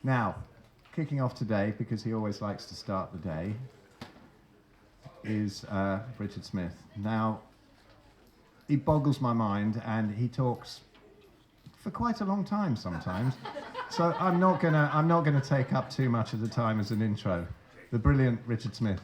Now, kicking off today, because he always likes to start the day, is Richard Smith. Now, he boggles my mind, and he talks for quite a long time sometimes. So I'm not gonna take up too much of the time as an intro. The brilliant Richard Smith.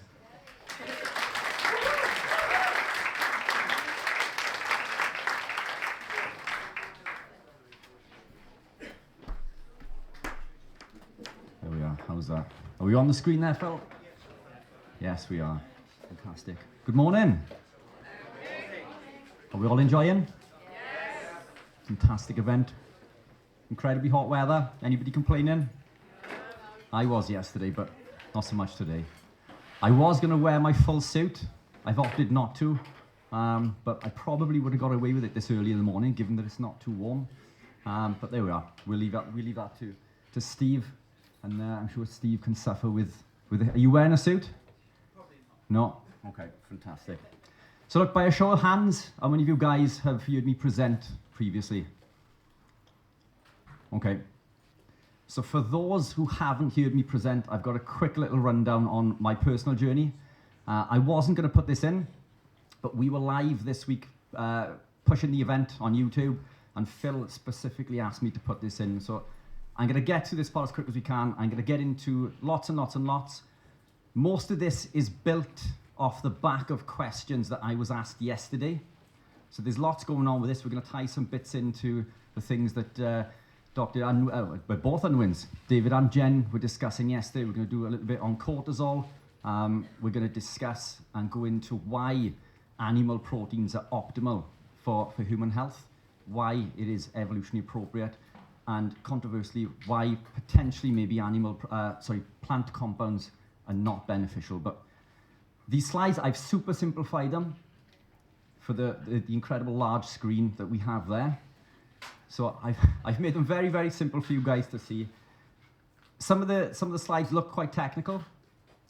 There we are. How's that? Are we on the screen there, Phil? Yes, we are. Fantastic. Good morning. Are we all enjoying? Yes. Fantastic event. Incredibly hot weather. Anybody complaining? I was yesterday, but not so much today. I was going to wear my full suit. I've opted not to, but I probably would have got away with it this early in the morning, given that it's not too warm. But there we are. We'll leave that to Steve, and I'm sure Steve can suffer with it. Are you wearing a suit? Probably not. No? Okay, fantastic. So look, by a show of hands, how many of you guys have heard me present previously? Okay. So for those who haven't heard me present, I've got a quick little rundown on my personal journey. I wasn't going to put this in, but we were live this week pushing the event on YouTube, and Phil specifically asked me to put this in. So I'm going to get to this part as quick as we can. I'm going to get into lots and lots and lots. Most of this is built off the back of questions that I was asked yesterday. So there's lots going on with this. We're going to tie some bits into the things that both Unwins, David and Jen, were discussing yesterday. We're going to do a little bit on cortisol. We're going to discuss and go into why animal proteins are optimal for human health, why it is evolutionarily appropriate, and controversially, why potentially maybe plant compounds are not beneficial. But these slides, I've super simplified them for the incredible large screen that we have there. So I've made them very, very simple for you guys to see. Some of the slides look quite technical,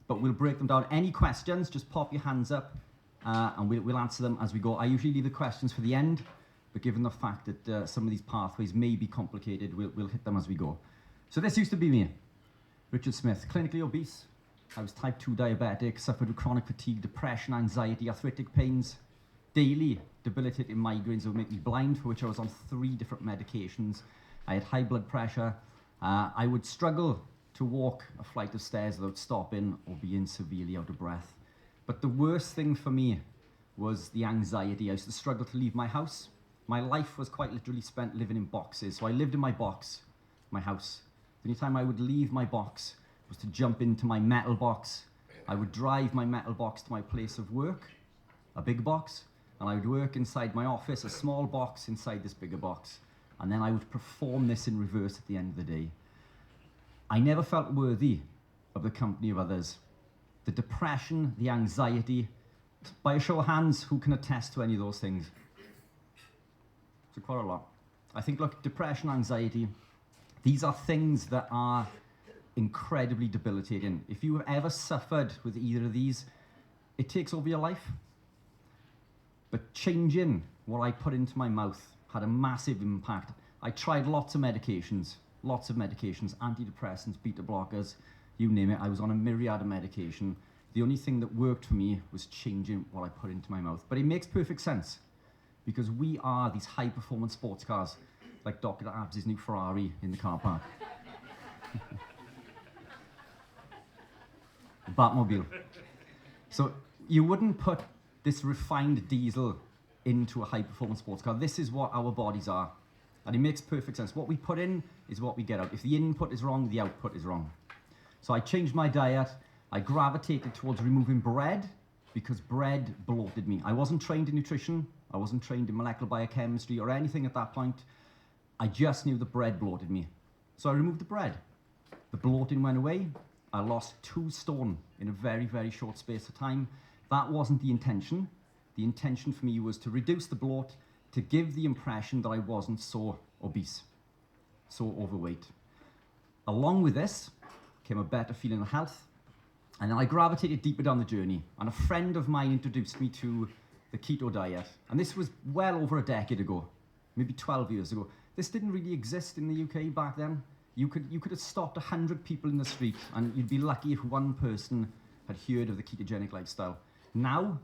but we'll break them down. Any questions, just pop your hands up, and we'll answer them as we go. I usually leave the questions for the end, but given the fact that some of these pathways may be complicated, we'll hit them as we go. So this used to be me, Richard Smith, clinically obese. I was type 2 diabetic, suffered with chronic fatigue, depression, anxiety, arthritic pains, daily debilitating migraines that would make me blind, for which I was on 3 different medications. I had high blood pressure. I would struggle to walk a flight of stairs without stopping or being severely out of breath. But the worst thing for me was the anxiety. I used to struggle to leave my house. My life was quite literally spent living in boxes. So I lived in my box, my house. The only time I would leave my box was to jump into my metal box. I would drive my metal box to my place of work, a big box, and I would work inside my office, a small box inside this bigger box. And then I would perform this in reverse at the end of the day. I never felt worthy of the company of others. The depression, the anxiety, by a show of hands, who can attest to any of those things? So quite a lot. I think, look, depression, anxiety, these are things that are incredibly debilitating. If you have ever suffered with either of these, it takes over your life. But changing what I put into my mouth had a massive impact. I tried lots of medications, antidepressants, beta blockers, you name it. I was on a myriad of medication. The only thing that worked for me was changing what I put into my mouth. But it makes perfect sense, because we are these high-performance sports cars, like Dr. Abs' new Ferrari in the car park. Batmobile. So you wouldn't put this refined diesel into a high-performance sports car. This is what our bodies are, and it makes perfect sense. What we put in is what we get out. If the input is wrong, the output is wrong. So I changed my diet. I gravitated towards removing bread, because bread bloated me. I wasn't trained in nutrition. I wasn't trained in molecular biochemistry or anything at that point. I just knew that bread bloated me. So I removed the bread. The bloating went away. I lost 2 stone in a very, very short space of time. That wasn't the intention. The intention for me was to reduce the bloat, to give the impression that I wasn't so obese, so overweight. Along with this came a better feeling of health. And then I gravitated deeper down the journey. And a friend of mine introduced me to the keto diet. And this was well over a decade ago, maybe 12 years ago. This didn't really exist in the UK back then. You could have stopped 100 people in the street, and you'd be lucky if one person had heard of the ketogenic lifestyle. Now,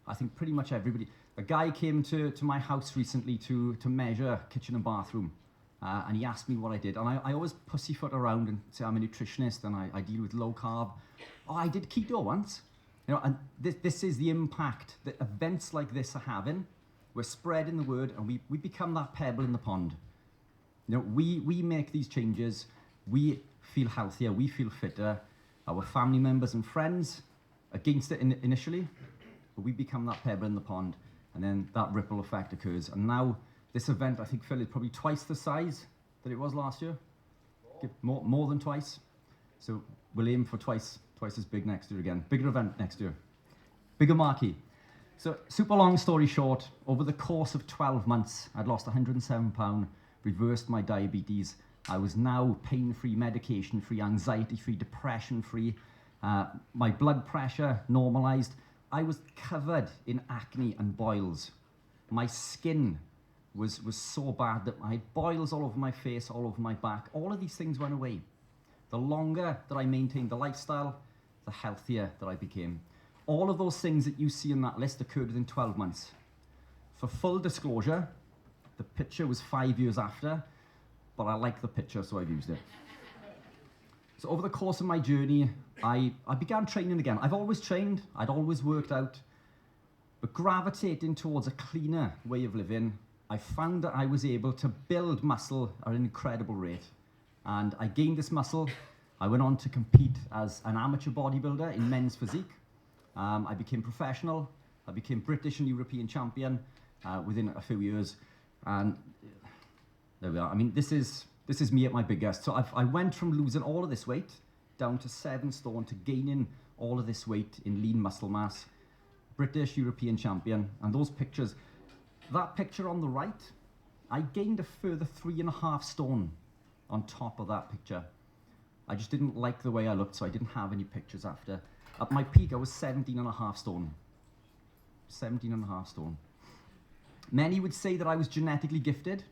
I think pretty much everybody. A guy came to my house recently to measure kitchen and bathroom, and he asked me what I did. And I always pussyfoot around and say I'm a nutritionist and I deal with low carb. Oh, I did keto once. You know, and this is the impact that events like this are having. We're spreading the word, and we become that pebble in the pond. You know, we make these changes. We feel healthier. We feel fitter. Our family members and friends against it initially, but we become that pebble in the pond, and then that ripple effect occurs. And now this event, I think, Phil, is probably twice the size that it was last year. More than twice. So we'll aim for twice as big next year again. Bigger event next year. Bigger marquee. So super long story short, over the course of 12 months, I'd lost 107 pounds, reversed my diabetes. I was now pain-free, medication-free, anxiety-free, depression-free. My blood pressure normalized. I was covered in acne and boils. My skin was so bad that I had boils all over my face, all over my back. All of these things went away. The longer that I maintained the lifestyle, the healthier that I became. All of those things that you see in that list occurred within 12 months. For full disclosure, the picture was 5 years after, but I like the picture, so I've used it. So over the course of my journey, I began training again. I've always trained, I'd always worked out, but gravitating towards a cleaner way of living, I found that I was able to build muscle at an incredible rate. And I gained this muscle. I went on to compete as an amateur bodybuilder in men's physique. I became professional. I became British and European champion within a few years. And there we are. I mean, this is me at my biggest. So I went from losing all of this weight down to 7 stone to gaining all of this weight in lean muscle mass. British, European champion. And those pictures, that picture on the right, I gained a further 3.5 stone on top of that picture. I just didn't like the way I looked, so I didn't have any pictures after. At my peak, I was 17.5 stone. 17.5 stone. Many would say that I was genetically gifted.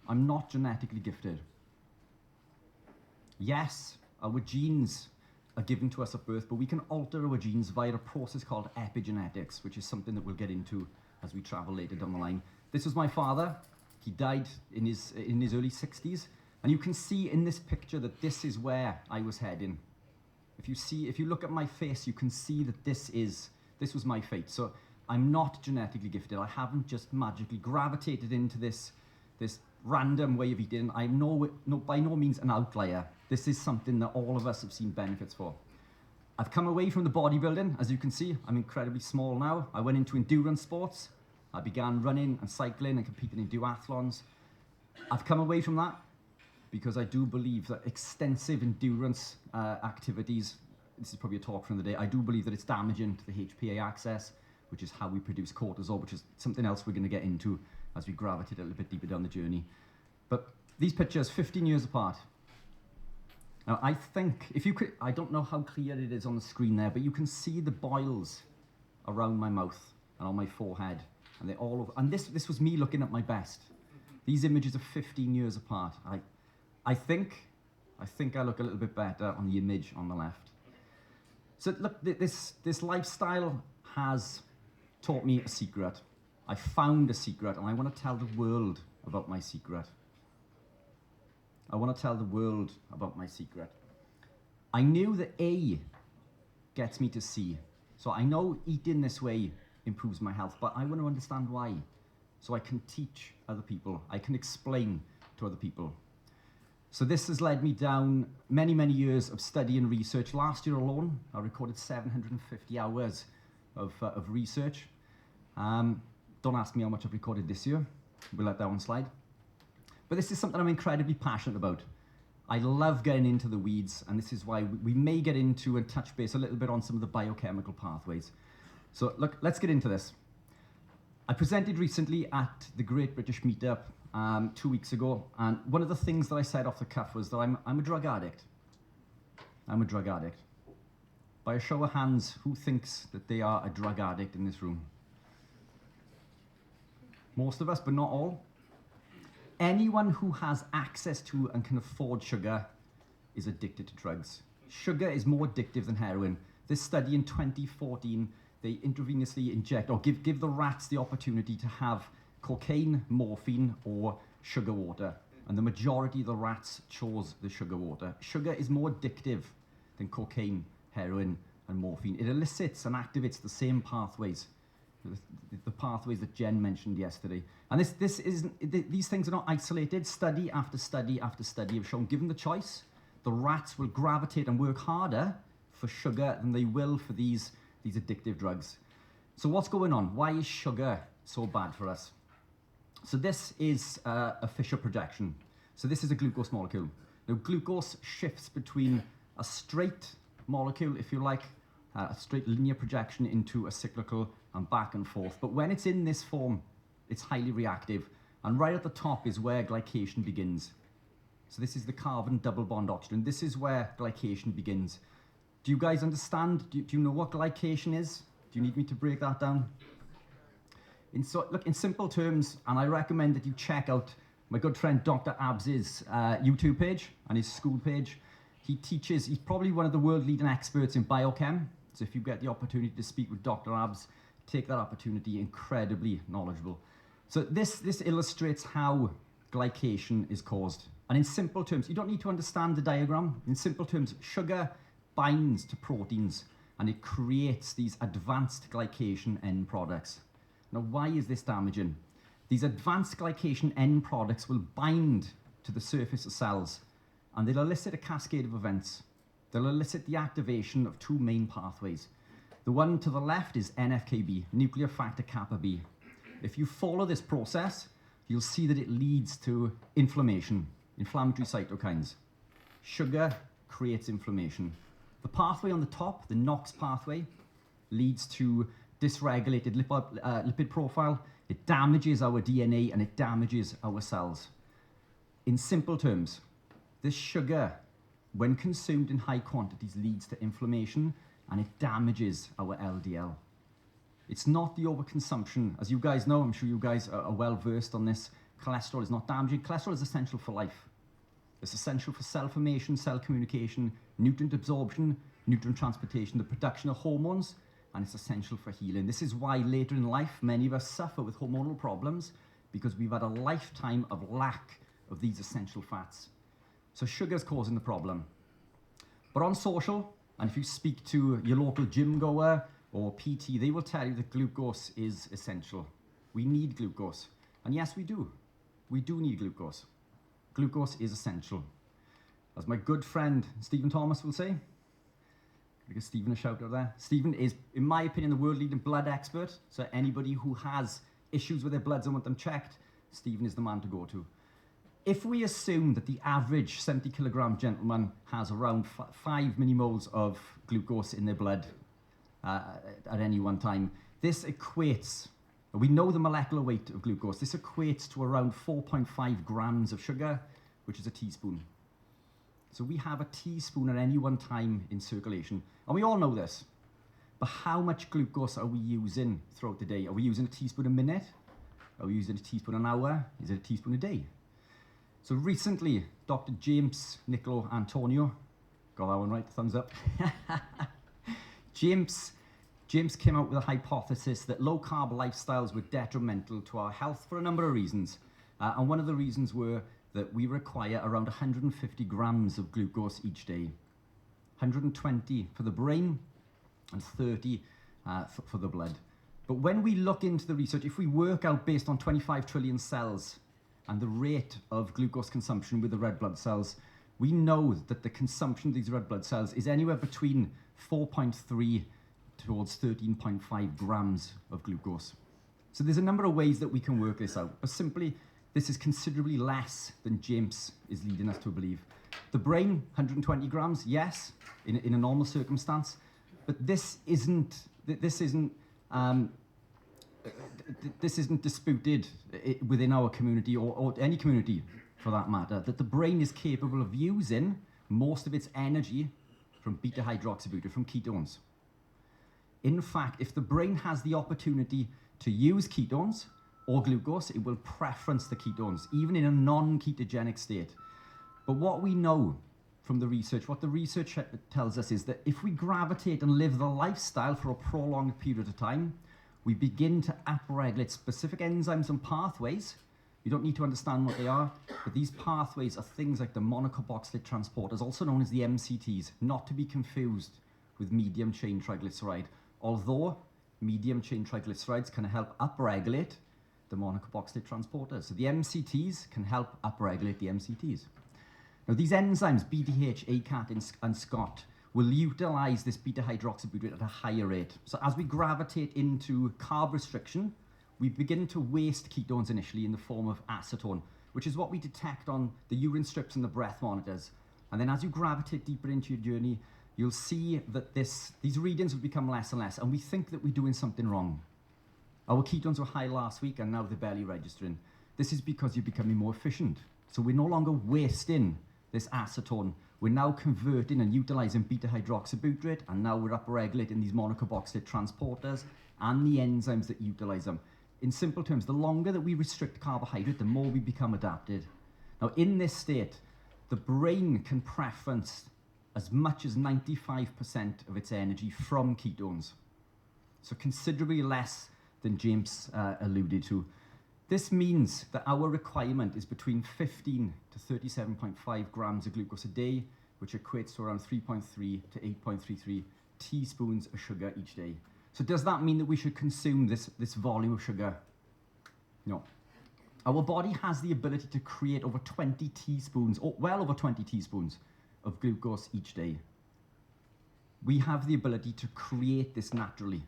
I'm not genetically gifted. Yes, our genes are given to us at birth, but we can alter our genes via a process called epigenetics, which is something that we'll get into as we travel later down the line. This was my father. He died in his early 60s. And you can see in this picture that this is where I was heading. If you look at my face, you can see that this was my fate. So I'm not genetically gifted. I haven't just magically gravitated into this random way of eating. I'm by no means an outlier. This is something that all of us have seen benefits for. I've come away from the bodybuilding. As you can see, I'm incredibly small now. I went into endurance sports. I began running and cycling and competing in duathlons. I've come away from that because I do believe that extensive endurance activities, this is probably a talk from the day, I do believe that it's damaging to the HPA axis, which is how we produce cortisol, which is something else we're going to get into as we gravitate a little bit deeper down the journey. But these pictures, 15 years apart. Now, I think, I don't know how clear it is on the screen there, but you can see the boils around my mouth and on my forehead. And they're all over, and this was me looking at my best. These images are 15 years apart. I think I look a little bit better on the image on the left. So look, this lifestyle has taught me a secret. I found a secret, and I want to tell the world about my secret. I want to tell the world about my secret. I knew that A gets me to C. So I know eating this way improves my health, but I want to understand why. So I can teach other people. I can explain to other people. So this has led me down many, many years of study and research. Last year alone, I recorded 750 hours of research. Don't ask me how much I've recorded this year. We'll let that one slide. But this is something I'm incredibly passionate about. I love getting into the weeds, and this is why we may get into and touch base a little bit on some of the biochemical pathways. So look, let's get into this. I presented recently at the Great British Meetup 2 weeks ago, and one of the things that I said off the cuff was that I'm a drug addict. I'm a drug addict. By a show of hands, who thinks that they are a drug addict in this room? Most of us, but not all. anyone who has access to and can afford sugar is addicted to drugs. Sugar is more addictive than heroin. This study in 2014, they intravenously inject or give the rats the opportunity to have cocaine, morphine, or sugar water. And the majority of the rats chose the sugar water. Sugar is more addictive than cocaine, heroin, and morphine. It elicits and activates the same pathways, the pathways that Jen mentioned yesterday. And these things are not isolated. Study after study after study have shown, given the choice, the rats will gravitate and work harder for sugar than they will for these addictive drugs. So what's going on? Why is sugar so bad for us? So this is a Fisher projection. So this is a glucose molecule. Now glucose shifts between a straight molecule, if you like, a straight linear projection into a cyclical and back and forth. But when it's in this form, it's highly reactive. And right at the top is where glycation begins. So this is the carbon double bond oxygen. This is where glycation begins. Do you guys understand? Do you know what glycation is? Do you need me to break that down? Look, in simple terms, and I recommend that you check out my good friend Dr. Abs's YouTube page and his school page. He's probably one of the world leading experts in biochem. So if you get the opportunity to speak with Dr. Abs, take that opportunity, incredibly knowledgeable. So this illustrates how glycation is caused. And in simple terms, you don't need to understand the diagram. In simple terms, sugar binds to proteins and it creates these advanced glycation end products. Now, why is this damaging? These advanced glycation end products will bind to the surface of cells and they'll elicit a cascade of events. They'll elicit the activation of two main pathways. The one to the left is NFKB, nuclear factor kappa B. If you follow this process, you'll see that it leads to inflammation, inflammatory cytokines. Sugar creates inflammation. The pathway on the top, the NOx pathway, leads to dysregulated lipid profile. It damages our DNA and it damages our cells. In simple terms, this sugar, when consumed in high quantities, leads to inflammation and it damages our LDL. It's not the overconsumption. As you guys know, I'm sure you guys are well versed on this, cholesterol is not damaging. Cholesterol is essential for life. It's essential for cell formation, cell communication, nutrient absorption, nutrient transportation, the production of hormones, and it's essential for healing. This is why later in life, many of us suffer with hormonal problems because we've had a lifetime of lack of these essential fats. So sugar's causing the problem. But on social, and if you speak to your local gym goer or PT, they will tell you that glucose is essential. We need glucose. And yes, we do. We do need glucose. Glucose is essential. As my good friend Stephen Thomas will say, give Stephen a shout out there. Stephen is, in my opinion, the world leading blood expert. So anybody who has issues with their bloods and want them checked, Stephen is the man to go to. If we assume that the average 70 kilogram gentleman has around 5 millimoles of glucose in their blood at any one time, this equates, we know the molecular weight of glucose, this equates to around 4.5 grams of sugar, which is a teaspoon. So we have a teaspoon at any one time in circulation. And we all know this. But how much glucose are we using throughout the day? Are we using a teaspoon a minute? Are we using a teaspoon an hour? Is it a teaspoon a day? So recently, Dr. James Niccolo Antonio, got that one right, thumbs up. James came out with a hypothesis that low-carb lifestyles were detrimental to our health for a number of reasons. And one of the reasons were that we require around 150 grams of glucose each day. 120 for the brain and 30 for the blood. But when we look into the research, if we work out based on 25 trillion cells and the rate of glucose consumption with the red blood cells, we know that the consumption of these red blood cells is anywhere between 4.3 towards 13.5 grams of glucose. So there's a number of ways that we can work this out, but simply, this is considerably less than James is leading us to believe. The brain, 120 grams, yes, in a normal circumstance, but this isn't disputed within our community or any community for that matter, that the brain is capable of using most of its energy from beta-hydroxybutyrate, from ketones. In fact, if the brain has the opportunity to use ketones or glucose, it will preference the ketones, even in a non-ketogenic state. But what we know from the research, what the research tells us is that if we gravitate and live the lifestyle for a prolonged period of time, we begin to upregulate specific enzymes and pathways. You don't need to understand what they are, but these pathways are things like the monocarboxylate transporters, also known as the MCTs, not to be confused with medium chain triglyceride. Although medium chain triglycerides can help upregulate the monocarboxylate transporters. So the MCTs can help upregulate the MCTs. Now these enzymes, BDH, ACAT, and Escott, will utilize this beta hydroxybutyrate at a higher rate. So as we gravitate into carb restriction, we begin to waste ketones initially in the form of acetone, which is what we detect on the urine strips and the breath monitors. And then as you gravitate deeper into your journey, you'll see that these readings will become less and less, and we think that we're doing something wrong. Our ketones were high last week, and now they're barely registering. This is because you're becoming more efficient. So we're no longer wasting this acetone. We're now converting and utilizing beta hydroxybutyrate, and now we're upregulating these monocarboxylate transporters and the enzymes that utilize them. In simple terms, the longer that we restrict carbohydrate, the more we become adapted. Now, in this state, the brain can preference as much as 95% of its energy from ketones. So considerably less than James alluded to. This means that our requirement is between 15 to 37.5 grams of glucose a day, which equates to around 3.3 to 8.33 teaspoons of sugar each day. So does that mean that we should consume this volume of sugar? No. Our body has the ability to create over 20 teaspoons, or well over 20 teaspoons of glucose each day. We have the ability to create this naturally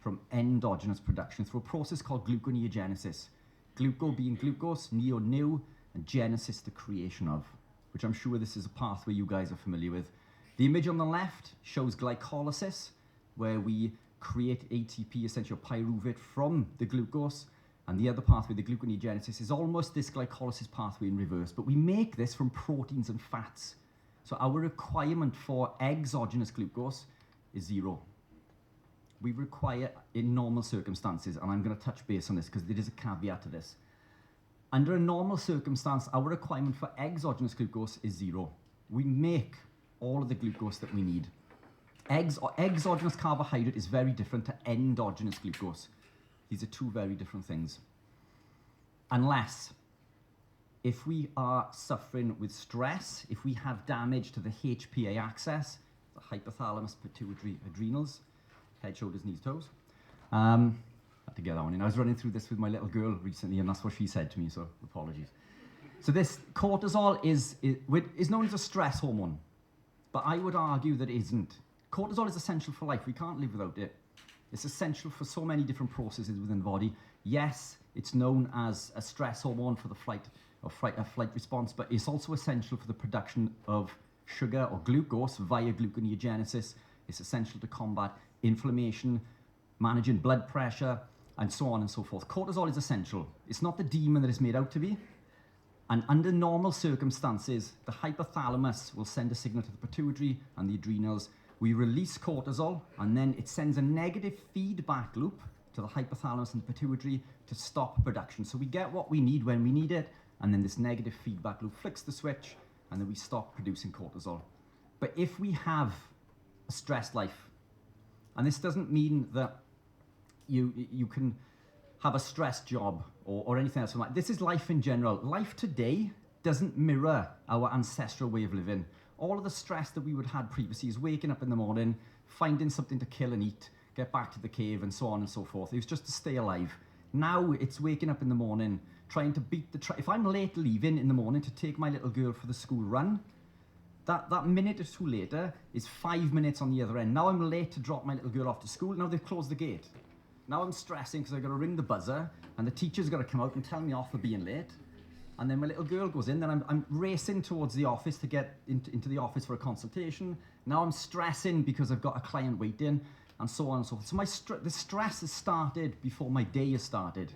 from endogenous production through a process called gluconeogenesis. Gluco being glucose, neo new, and genesis the creation of, which I'm sure this is a pathway you guys are familiar with. The image on the left shows glycolysis, where we create ATP, essentially pyruvate, from the glucose, and the other pathway, the gluconeogenesis, is almost this glycolysis pathway in reverse, but we make this from proteins and fats. So our requirement for exogenous glucose is 0. We require, in normal circumstances, and I'm going to touch base on this because there is a caveat to this. Under a normal circumstance, our requirement for exogenous glucose is 0. We make all of the glucose that we need. Exogenous carbohydrate is very different to endogenous glucose. These are two very different things. Unless, if we are suffering with stress, if we have damage to the HPA axis, the hypothalamus, pituitary, adrenals, head, shoulders, knees, toes. I had to get that one in. I was running through this with my little girl recently, and that's what she said to me, so apologies. So this cortisol is known as a stress hormone, but I would argue that it isn't. Cortisol is essential for life. We can't live without it. It's essential for so many different processes within the body. Yes, it's known as a stress hormone for the flight response, but it's also essential for the production of sugar or glucose via gluconeogenesis. It's essential to combat inflammation, managing blood pressure, and so on and so forth. Cortisol is essential. It's not the demon that it's made out to be. And under normal circumstances, the hypothalamus will send a signal to the pituitary and the adrenals. We release cortisol, and then it sends a negative feedback loop to the hypothalamus and the pituitary to stop production. So we get what we need when we need it, and then this negative feedback loop flicks the switch, and then we stop producing cortisol. But if we have a stressed life, and this doesn't mean that you can have a stressed job or anything else. This is life in general. Life today doesn't mirror our ancestral way of living. All of the stress that we would have had previously is waking up in the morning, finding something to kill and eat, get back to the cave, and so on and so forth. It was just to stay alive. Now it's waking up in the morning, trying to beat the if I'm late leaving in the morning to take my little girl for the school run, that minute or two later is 5 minutes on the other end. Now I'm late to drop my little girl off to school. Now they've closed the gate. Now I'm stressing because I've got to ring the buzzer, and the teacher's got to come out and tell me off for being late. And then my little girl goes in, then I'm racing towards the office to get into the office for a consultation. Now I'm stressing because I've got a client waiting, and so on and so forth. So the stress has started before my day has started.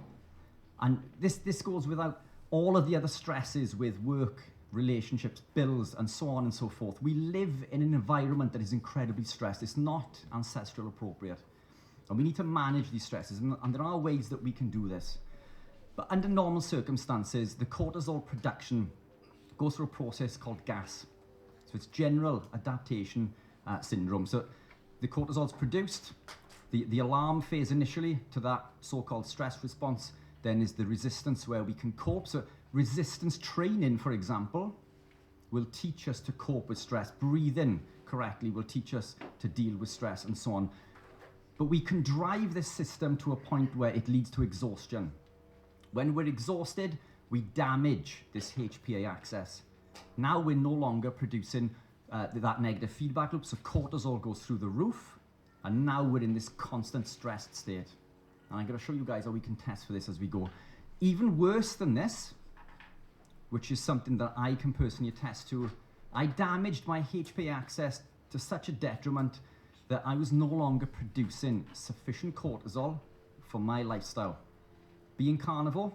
And this goes without all of the other stresses with work, relationships, bills, and so on and so forth. We live in an environment that is incredibly stressed. It's not ancestral appropriate. And we need to manage these stresses, and there are ways that we can do this. But under normal circumstances, the cortisol production goes through a process called GAS. So it's general adaptation syndrome. So the cortisol is produced, the alarm phase initially to that so-called stress response, then is the resistance where we can cope. So resistance training, for example, will teach us to cope with stress. Breathing correctly will teach us to deal with stress and so on. But we can drive this system to a point where it leads to exhaustion. When we're exhausted, we damage this HPA axis. Now we're no longer producing that negative feedback loop, so cortisol goes through the roof, and now we're in this constant stressed state. And I'm going to show you guys how we can test for this as we go. Even worse than this, which is something that I can personally attest to, I damaged my HPA axis to such a detriment that I was no longer producing sufficient cortisol for my lifestyle. Being carnivore,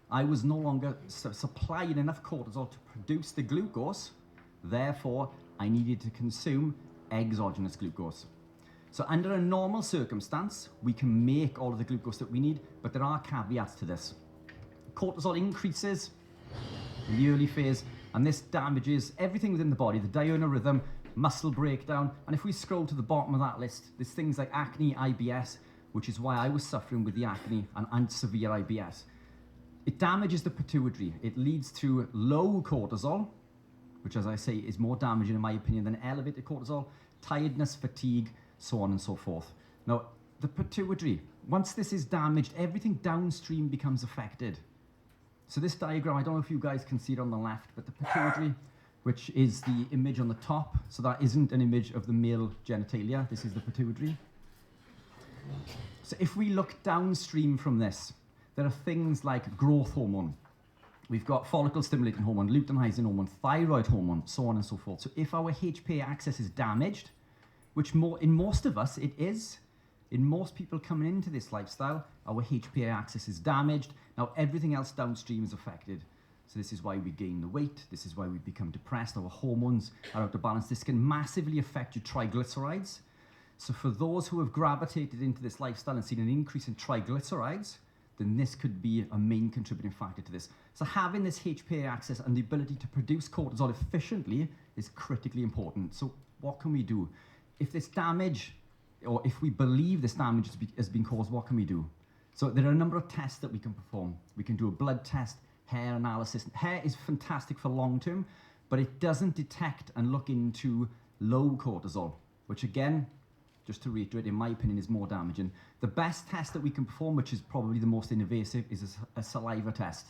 I was no longer supplying enough cortisol to produce the glucose, therefore I needed to consume exogenous glucose. So under a normal circumstance, we can make all of the glucose that we need, but there are caveats to this. Cortisol increases in the early phase, and this damages everything within the body, the diurnal rhythm, muscle breakdown, and if we scroll to the bottom of that list, there's things like acne, IBS, which is why I was suffering with the acne and severe IBS. It damages the pituitary. It leads to low cortisol, which, as I say, is more damaging in my opinion than elevated cortisol, tiredness, fatigue, so on and so forth. Now, the pituitary, once this is damaged, everything downstream becomes affected. So this diagram, I don't know if you guys can see it on the left, but the pituitary, which is the image on the top, so that isn't an image of the male genitalia, this is the pituitary. So if we look downstream from this, there are things like growth hormone. We've got follicle stimulating hormone, luteinizing hormone, thyroid hormone, so on and so forth. So if our HPA axis is damaged, which in most of us it is, in most people coming into this lifestyle, our HPA axis is damaged. Now everything else downstream is affected. So this is why we gain the weight, this is why we become depressed, our hormones are out of balance. This can massively affect your triglycerides. So for those who have gravitated into this lifestyle and seen an increase in triglycerides, then this could be a main contributing factor to this. So having this HPA axis and the ability to produce cortisol efficiently is critically important. So what can we do? If this damage, or if we believe this damage has been caused, what can we do? So there are a number of tests that we can perform. We can do a blood test, hair analysis. Hair is fantastic for long term, but it doesn't detect and look into low cortisol, which again, just to reiterate, in my opinion, is more damaging. The best test that we can perform, which is probably the most invasive, is a saliva test.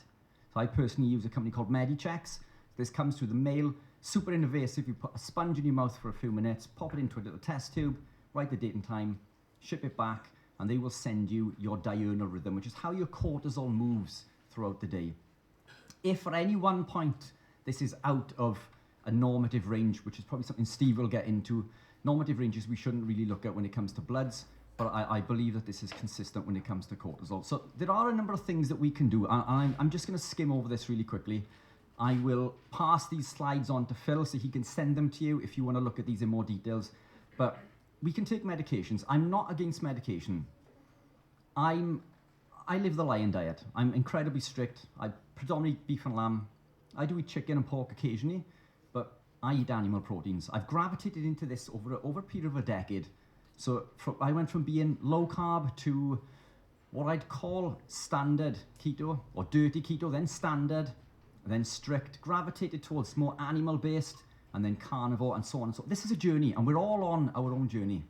So I personally use a company called Medichecks. This comes through the mail, super invasive. You put a sponge in your mouth for a few minutes, pop it into a little test tube, write the date and time, ship it back, and they will send you your diurnal rhythm, which is how your cortisol moves throughout the day. If at any one point this is out of a normative range, which is probably something Steve will get into, normative ranges we shouldn't really look at when it comes to bloods, but I believe that this is consistent when it comes to cortisol. So there are a number of things that we can do, and I'm just going to skim over this really quickly. I will pass these slides on to Phil so he can send them to you if you want to look at these in more details. But we can take medications. I'm not against medication. I live the lion diet. I'm incredibly strict. I predominantly beef and lamb. I do eat chicken and pork occasionally, but I eat animal proteins. I've gravitated into this over a period of a decade. So I went from being low carb to what I'd call standard keto or dirty keto, then standard, then strict, gravitated towards more animal-based, and then carnivore, and so on and so on. This is a journey, and we're all on our own journey.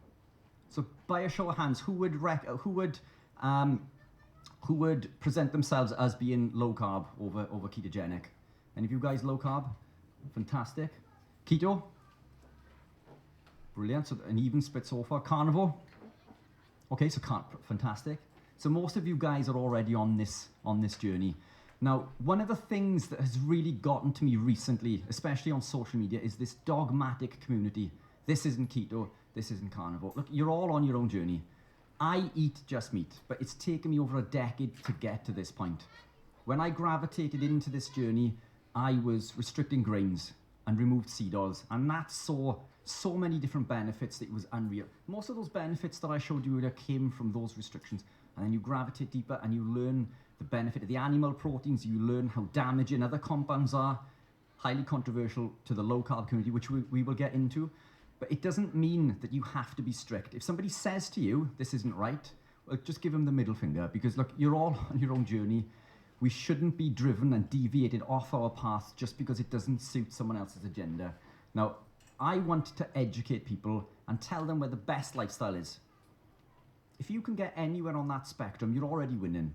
So by a show of hands, who would present themselves as being low carb over ketogenic? Any of you guys low carb? Fantastic. Keto? Brilliant. So an even split so far. Carnivore? Okay, so fantastic. So most of you guys are already on this journey. Now, one of the things that has really gotten to me recently, especially on social media, is this dogmatic community. This isn't keto, this isn't carnivore. Look, you're all on your own journey. I eat just meat, but it's taken me over a decade to get to this point. When I gravitated into this journey, I was restricting grains and removed seed oils, and that saw so many different benefits that it was unreal. Most of those benefits that I showed you earlier came from those restrictions, and then you gravitate deeper and you learn the benefit of the animal proteins. You learn how damaging other compounds are. Highly controversial to the low-carb community, which we will get into. But it doesn't mean that you have to be strict. If somebody says to you, this isn't right, well, just give them the middle finger, because look, you're all on your own journey. We shouldn't be driven and deviated off our path just because it doesn't suit someone else's agenda. Now, I want to educate people and tell them where the best lifestyle is. If you can get anywhere on that spectrum, you're already winning.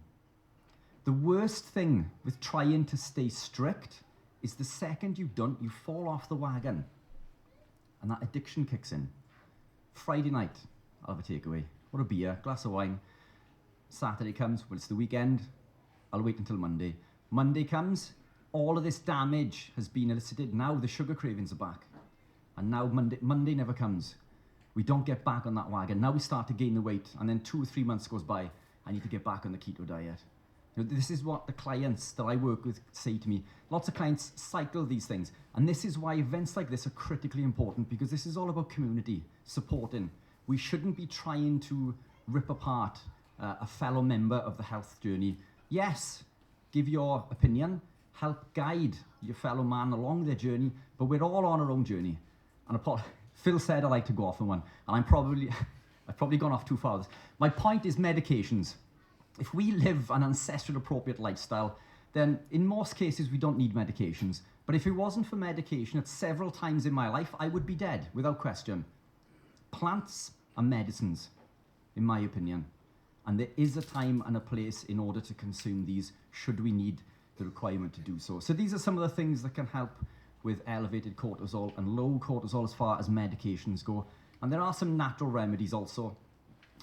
The worst thing with trying to stay strict is the second you don't, you fall off the wagon. And that addiction kicks in. Friday night, I'll have a takeaway. Or a beer, glass of wine. Saturday comes, well, it's the weekend. I'll wait until Monday. Monday comes, all of this damage has been elicited. Now the sugar cravings are back. And now Monday never comes. We don't get back on that wagon. Now we start to gain the weight. And then 2 or 3 months goes by. I need to get back on the keto diet. You know, this is what the clients that I work with say to me. Lots of clients cycle these things. And this is why events like this are critically important, because this is all about community, supporting. We shouldn't be trying to rip apart a fellow member of the health journey. Yes, give your opinion, help guide your fellow man along their journey, but we're all on our own journey. And Phil said I like to go off on one, and I've probably gone off too far. My point is medications. If we live an ancestral appropriate lifestyle, then in most cases we don't need medications. But if it wasn't for medication, at several times in my life, I would be dead, without question. Plants are medicines, in my opinion. And there is a time and a place in order to consume these, should we need the requirement to do so. So these are some of the things that can help with elevated cortisol and low cortisol as far as medications go. And there are some natural remedies also.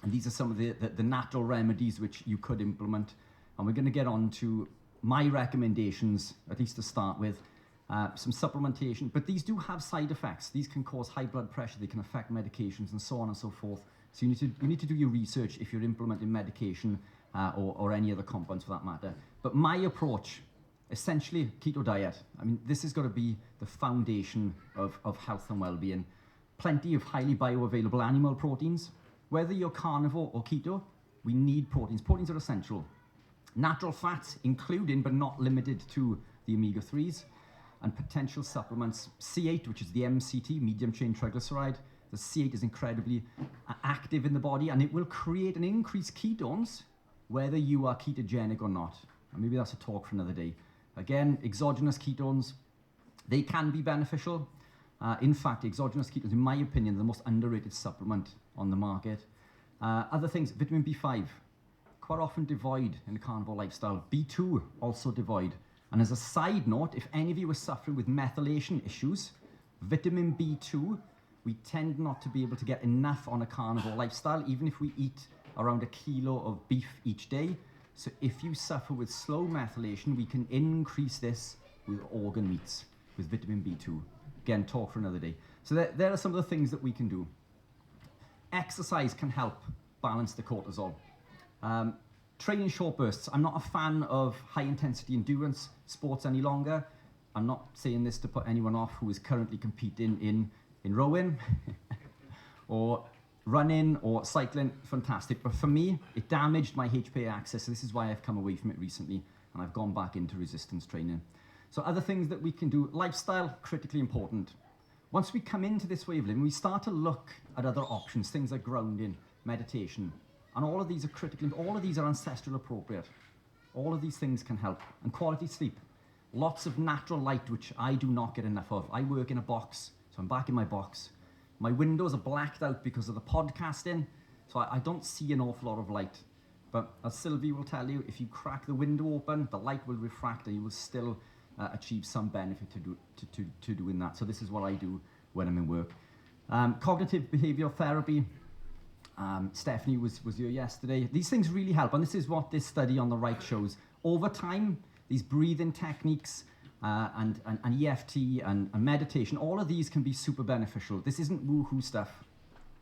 And these are some of the natural remedies which you could implement. And we're going to get on to my recommendations, at least to start with. Some supplementation, but these do have side effects. These can cause high blood pressure, they can affect medications, and so on and so forth. So you need to do your research if you're implementing medication or any other compounds for that matter. But my approach, essentially keto diet. I mean, this has got to be the foundation of health and well-being. Plenty of highly bioavailable animal proteins. Whether you're carnivore or keto, we need proteins. Proteins are essential. Natural fats, including but not limited to the omega-3s, and potential supplements. C8, which is the MCT, medium chain triglyceride. The C8 is incredibly active in the body, and it will create an increased ketones, whether you are ketogenic or not. And maybe that's a talk for another day. Again, exogenous ketones, they can be beneficial. In fact, exogenous ketones, in my opinion, are the most underrated supplement on the market. Other things, vitamin B5, quite often devoid in the carnivore lifestyle. B2, also devoid. And as a side note, if any of you are suffering with methylation issues, vitamin B2, we tend not to be able to get enough on a carnivore lifestyle, even if we eat around 1 kilo of beef each day. So if you suffer with slow methylation, we can increase this with organ meats, with vitamin B2. Again, talk for another day. So there are some of the things that we can do. Exercise can help balance the cortisol. Training short bursts. I'm not a fan of high intensity endurance sports any longer. I'm not saying this to put anyone off who is currently competing in rowing or running or cycling. Fantastic. But for me, it damaged my HPA axis. So this is why I've come away from it recently, and I've gone back into resistance training. So other things that we can do. Lifestyle, critically important. Once we come into this way of living, we start to look at other options, things like grounding, meditation. And all of these are critical. All of these are ancestral appropriate. All of these things can help. And quality sleep. Lots of natural light, which I do not get enough of. I work in a box, so I'm back in my box. My windows are blacked out because of the podcasting, so I don't see an awful lot of light. But as Sylvie will tell you, if you crack the window open, the light will refract and you will still achieve some benefit to doing that. So this is what I do when I'm in work. Cognitive behavioral therapy. Stephanie was here yesterday. These things really help, and this is what this study on the right shows. Over time, these breathing techniques and EFT and meditation, all of these can be super beneficial. This isn't woo-hoo stuff.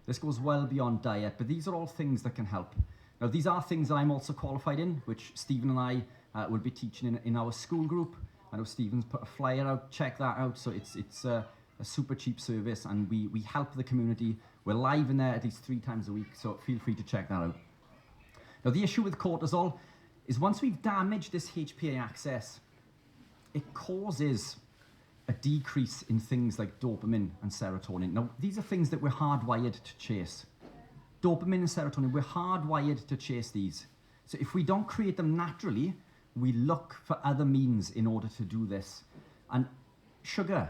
This goes well beyond diet, but these are all things that can help. Now, these are things that I'm also qualified in, which Stephen and I will be teaching in our school group. I know Stephen's put a flyer out, check that out. So it's a super cheap service, and we help the community. We're live in there at least 3 times a week, so feel free to check that out. Now, the issue with cortisol, is once we've damaged this HPA axis, it causes a decrease in things like dopamine and serotonin. Now, these are things that we're hardwired to chase. Dopamine and serotonin, we're hardwired to chase these. So if we don't create them naturally, we look for other means in order to do this. And sugar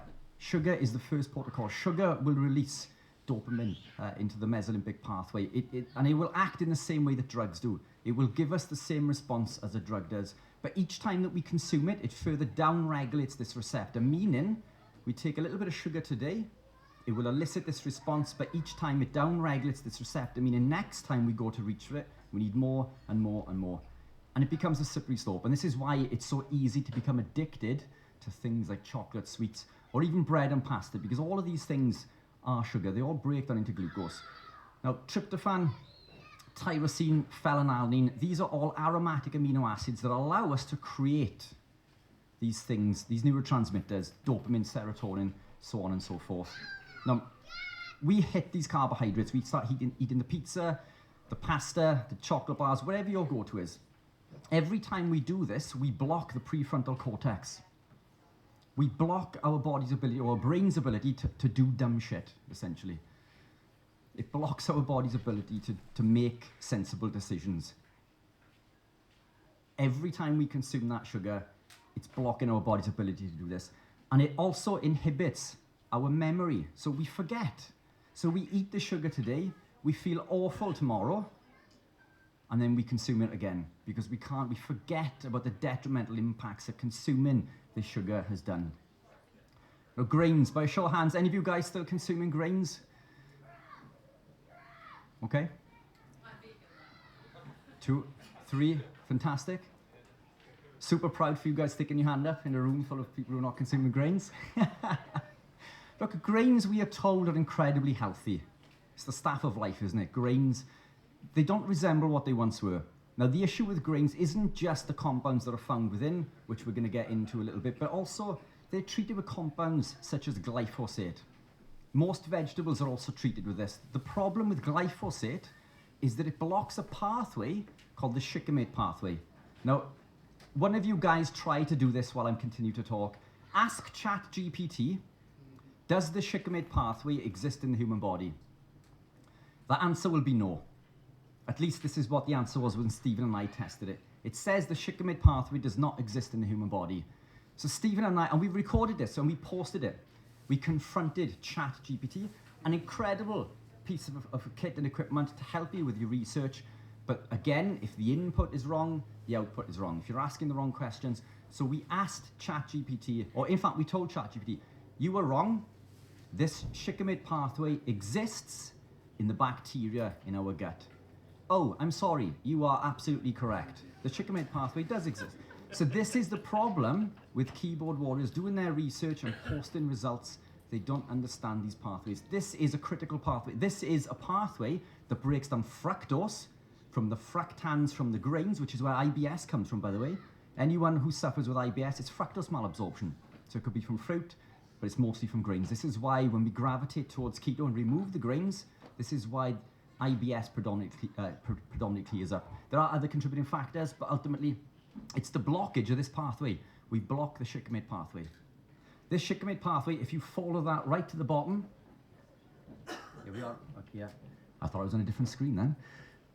is the first protocol. Sugar will release dopamine into the mesolimbic pathway, and it will act in the same way that drugs do. It will give us the same response as a drug does, but each time that we consume it, it further down-regulates this receptor, meaning we take a little bit of sugar today, it will elicit this response, but each time it down-regulates this receptor, meaning next time we go to reach for it, we need more and more and more. And it becomes a slippery slope, and this is why it's so easy to become addicted to things like chocolate, sweets, or even bread and pasta, because all of these things are sugar. They all break down into glucose. Now, tryptophan, tyrosine, phenylalanine, these are all aromatic amino acids that allow us to create these things, these neurotransmitters, dopamine, serotonin, so on and so forth. Now, we hit these carbohydrates. We start eating the pizza, the pasta, the chocolate bars, whatever your go-to is. Every time we do this, we block the prefrontal cortex. We block our body's ability, or our brain's ability to do dumb shit, essentially. It blocks our body's ability to make sensible decisions. Every time we consume that sugar, it's blocking our body's ability to do this. And it also inhibits our memory, so we forget. So we eat the sugar today, we feel awful tomorrow, and then we consume it again, because we forget about the detrimental impacts that consuming the sugar has done. Now, grains, by a show of hands, any of you guys still consuming grains? Okay. 2, 3, fantastic. Super proud for you guys sticking your hand up in a room full of people who are not consuming grains. Look, grains, we are told, are incredibly healthy. It's the staff of life, isn't it? Grains, they don't resemble what they once were. Now, the issue with grains isn't just the compounds that are found within, which we're going to get into a little bit, but also they're treated with compounds such as glyphosate. Most vegetables are also treated with this. The problem with glyphosate is that it blocks a pathway called the shikimate pathway. Now, one of you guys try to do this while I'm continuing to talk. Ask ChatGPT, does the shikimate pathway exist in the human body? The answer will be no. At least this is what the answer was when Stephen and I tested it. It says the shikimate pathway does not exist in the human body. So Stephen and I, and we recorded this and we posted it. We confronted ChatGPT, an incredible piece of kit and equipment to help you with your research. But again, if the input is wrong, the output is wrong. If you're asking the wrong questions. So we asked ChatGPT, or in fact, we told ChatGPT, you were wrong. This shikimate pathway exists in the bacteria in our gut. Oh, I'm sorry, you are absolutely correct. The shikimate pathway does exist. So this is the problem with keyboard warriors doing their research and posting results. They don't understand these pathways. This is a critical pathway. This is a pathway that breaks down fructose from the fructans from the grains, which is where IBS comes from, by the way. Anyone who suffers with IBS, it's fructose malabsorption. So it could be from fruit, but it's mostly from grains. This is why when we gravitate towards keto and remove the grains, this is why IBS predominantly clears up. There are other contributing factors, but ultimately, it's the blockage of this pathway. We block the shikimate pathway. This shikimate pathway, if you follow that right to the bottom, here we are. Okay, yeah. I thought I was on a different screen then.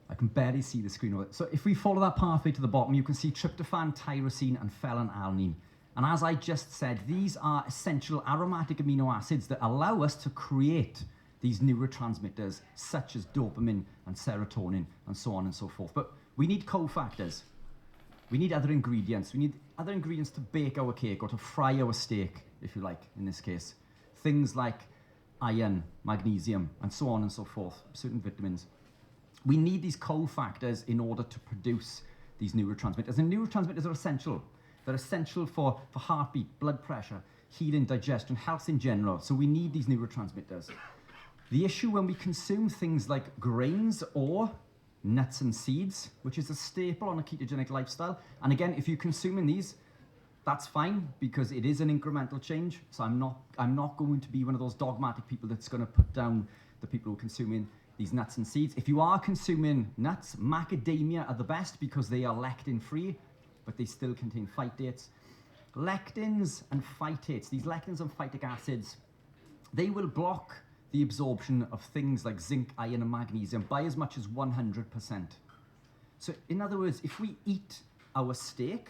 I can barely see the screen. So if we follow that pathway to the bottom, you can see tryptophan, tyrosine, and phenylalanine. And as I just said, these are essential aromatic amino acids that allow us to create these neurotransmitters such as dopamine and serotonin and so on and so forth. But we need cofactors. We need other ingredients. We need other ingredients to bake our cake or to fry our steak, if you like, in this case. Things like iron, magnesium, and so on and so forth, certain vitamins. We need these cofactors in order to produce these neurotransmitters. And neurotransmitters are essential. They're essential for heartbeat, blood pressure, healing, digestion, health in general. So we need these neurotransmitters. The issue when we consume things like grains or nuts and seeds, which is a staple on a ketogenic lifestyle. And again, if you're consuming these, that's fine because it is an incremental change. So I'm not going to be one of those dogmatic people that's going to put down the people who are consuming these nuts and seeds. If you are consuming nuts, macadamia are the best because they are lectin-free, but they still contain phytates. Lectins and phytates, these lectins and phytic acids, they will block the absorption of things like zinc, iron, and magnesium by as much as 100%. So in other words, if we eat our steak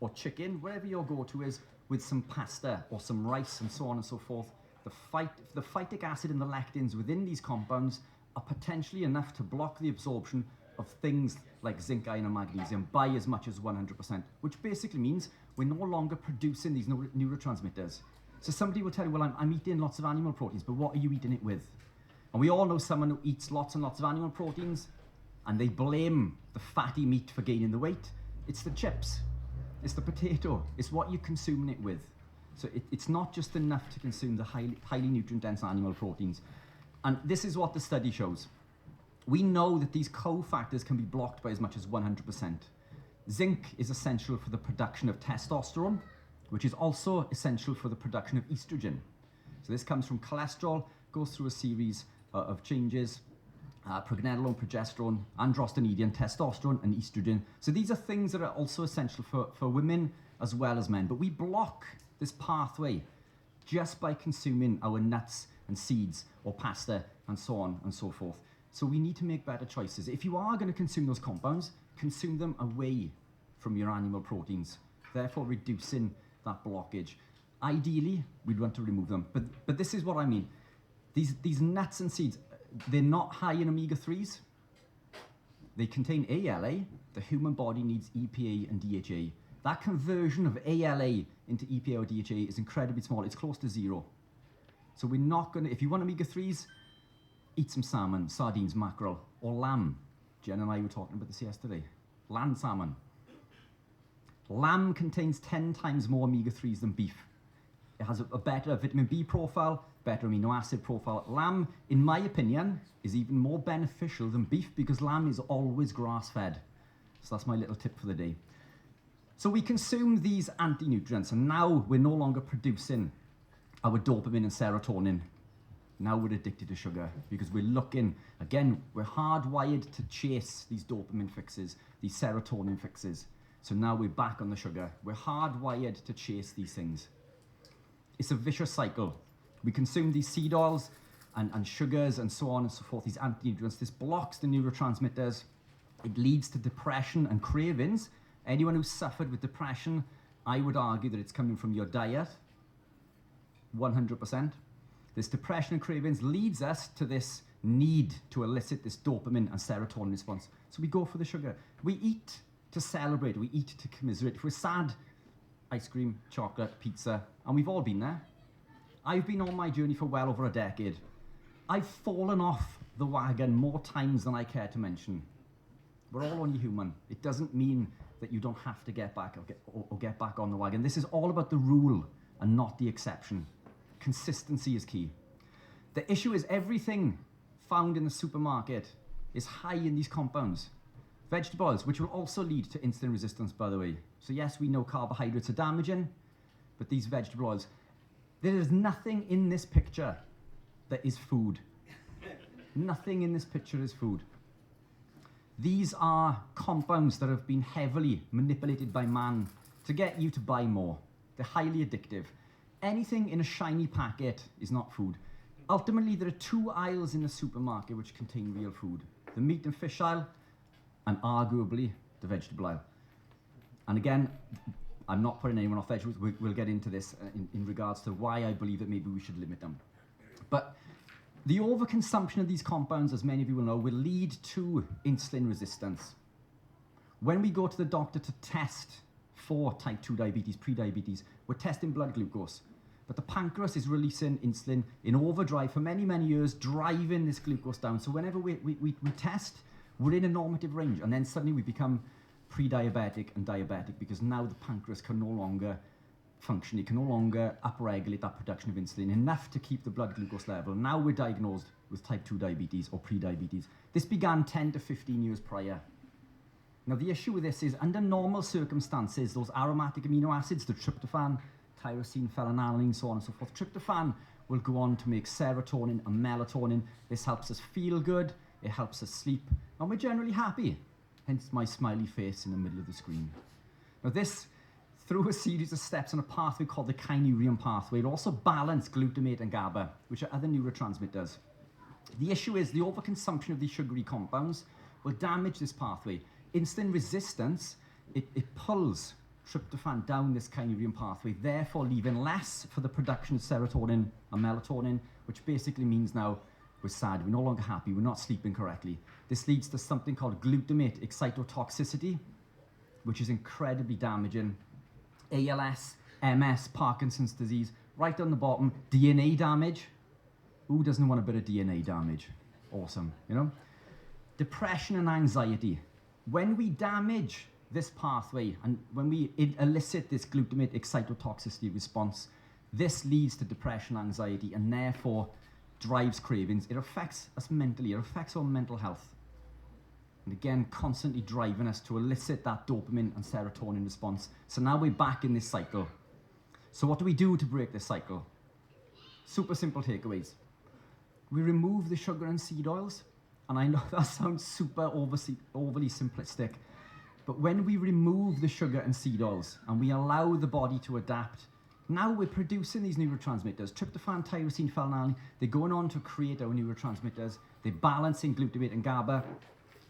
or chicken, whatever your go-to is, with some pasta or some rice and so on and so forth, the phytic acid and the lectins within these compounds are potentially enough to block the absorption of things like zinc, iron, and magnesium by as much as 100%, which basically means we're no longer producing these neurotransmitters. So somebody will tell you, well, I'm eating lots of animal proteins, but what are you eating it with? And we all know someone who eats lots and lots of animal proteins, and they blame the fatty meat for gaining the weight. It's the chips, it's the potato, it's what you're consuming it with. So it's not just enough to consume the highly nutrient-dense animal proteins. And this is what the study shows. We know that these cofactors can be blocked by as much as 100%. Zinc is essential for the production of testosterone, which is also essential for the production of estrogen. So this comes from cholesterol, goes through a series of changes, pregnenolone, progesterone, androstenedione, testosterone, and estrogen. So these are things that are also essential for women as well as men. But we block this pathway just by consuming our nuts and seeds or pasta and so on and so forth. So we need to make better choices. If you are going to consume those compounds, consume them away from your animal proteins, therefore reducing that blockage. Ideally, we'd want to remove them. But this is what I mean. These nuts and seeds, they're not high in omega-3s. They contain ALA. The human body needs EPA and DHA. That conversion of ALA into EPA or DHA is incredibly small. It's close to zero. So we're not going to, if you want omega-3s, eat some salmon, sardines, mackerel, or lamb. Jen and I were talking about this yesterday. Land salmon. Lamb contains 10 times more omega-3s than beef. It has a better vitamin B profile, better amino acid profile. Lamb, in my opinion, is even more beneficial than beef because lamb is always grass-fed. So that's my little tip for the day. So we consume these anti-nutrients, and now we're no longer producing our dopamine and serotonin. Now we're addicted to sugar because we're looking, again, we're hardwired to chase these dopamine fixes, these serotonin fixes. So now we're back on the sugar. We're hardwired to chase these things. It's a vicious cycle. We consume these seed oils and sugars and so on and so forth, these anti-nutrients. This blocks the neurotransmitters. It leads to depression and cravings. Anyone who's suffered with depression, I would argue that it's coming from your diet, 100%. This depression and cravings leads us to this need to elicit this dopamine and serotonin response. So we go for the sugar. We eat to celebrate, we eat to commiserate. If we're sad, ice cream, chocolate, pizza, and we've all been there. I've been on my journey for well over a decade. I've fallen off the wagon more times than I care to mention. We're all only human. It doesn't mean that you don't have to get back or get back on the wagon. This is all about the rule and not the exception. Consistency is key. The issue is everything found in the supermarket is high in these compounds. Vegetable oils, which will also lead to insulin resistance, by the way. So yes, we know carbohydrates are damaging, but these vegetable oils, there is nothing in this picture that is food. Nothing in this picture is food. These are compounds that have been heavily manipulated by man to get you to buy more. They're highly addictive. Anything in a shiny packet is not food. Ultimately, there are two aisles in the supermarket which contain real food. The meat and fish aisle, and arguably the vegetable aisle. And again, I'm not putting anyone off vegetables. We'll get into this in regards to why I believe that maybe we should limit them. But the overconsumption of these compounds, as many of you will know, will lead to insulin resistance. When we go to the doctor to test for type 2 diabetes, pre-diabetes, we're testing blood glucose. But the pancreas is releasing insulin in overdrive for many, many years, driving this glucose down. So whenever we test, we're in a normative range. And then suddenly we become pre-diabetic and diabetic because now the pancreas can no longer function. It can no longer upregulate that production of insulin enough to keep the blood glucose level. Now we're diagnosed with type 2 diabetes or pre-diabetes. This began 10 to 15 years prior. Now the issue with this is under normal circumstances, those aromatic amino acids, the tryptophan, tyrosine, phenylalanine, so on and so forth. Tryptophan will go on to make serotonin and melatonin. This helps us feel good, it helps us sleep, and we're generally happy. Hence my smiley face in the middle of the screen. Now this, through a series of steps on a pathway called the kynurenine pathway, it also balance glutamate and GABA, which are other neurotransmitters. The issue is the overconsumption of these sugary compounds will damage this pathway. Insulin resistance, it pulls tryptophan down this kynurenine pathway, therefore leaving less for the production of serotonin and melatonin, which basically means now we're sad, we're no longer happy, we're not sleeping correctly. This leads to something called glutamate excitotoxicity, which is incredibly damaging. ALS, MS, Parkinson's disease, right on the bottom, DNA damage. Who doesn't want a bit of DNA damage? Awesome, you know? Depression and anxiety. When we damage this pathway and when we elicit this glutamate excitotoxicity response, this leads to depression, anxiety, and therefore drives cravings. It affects us mentally, it affects our mental health. And again, constantly driving us to elicit that dopamine and serotonin response. So now we're back in this cycle. So what do we do to break this cycle? Super simple takeaways. We remove the sugar and seed oils. And I know that sounds super overly simplistic, but when we remove the sugar and seed oils and we allow the body to adapt, now we're producing these neurotransmitters, tryptophan, tyrosine, phenylalanine. They're going on to create our neurotransmitters. They're balancing glutamate and GABA.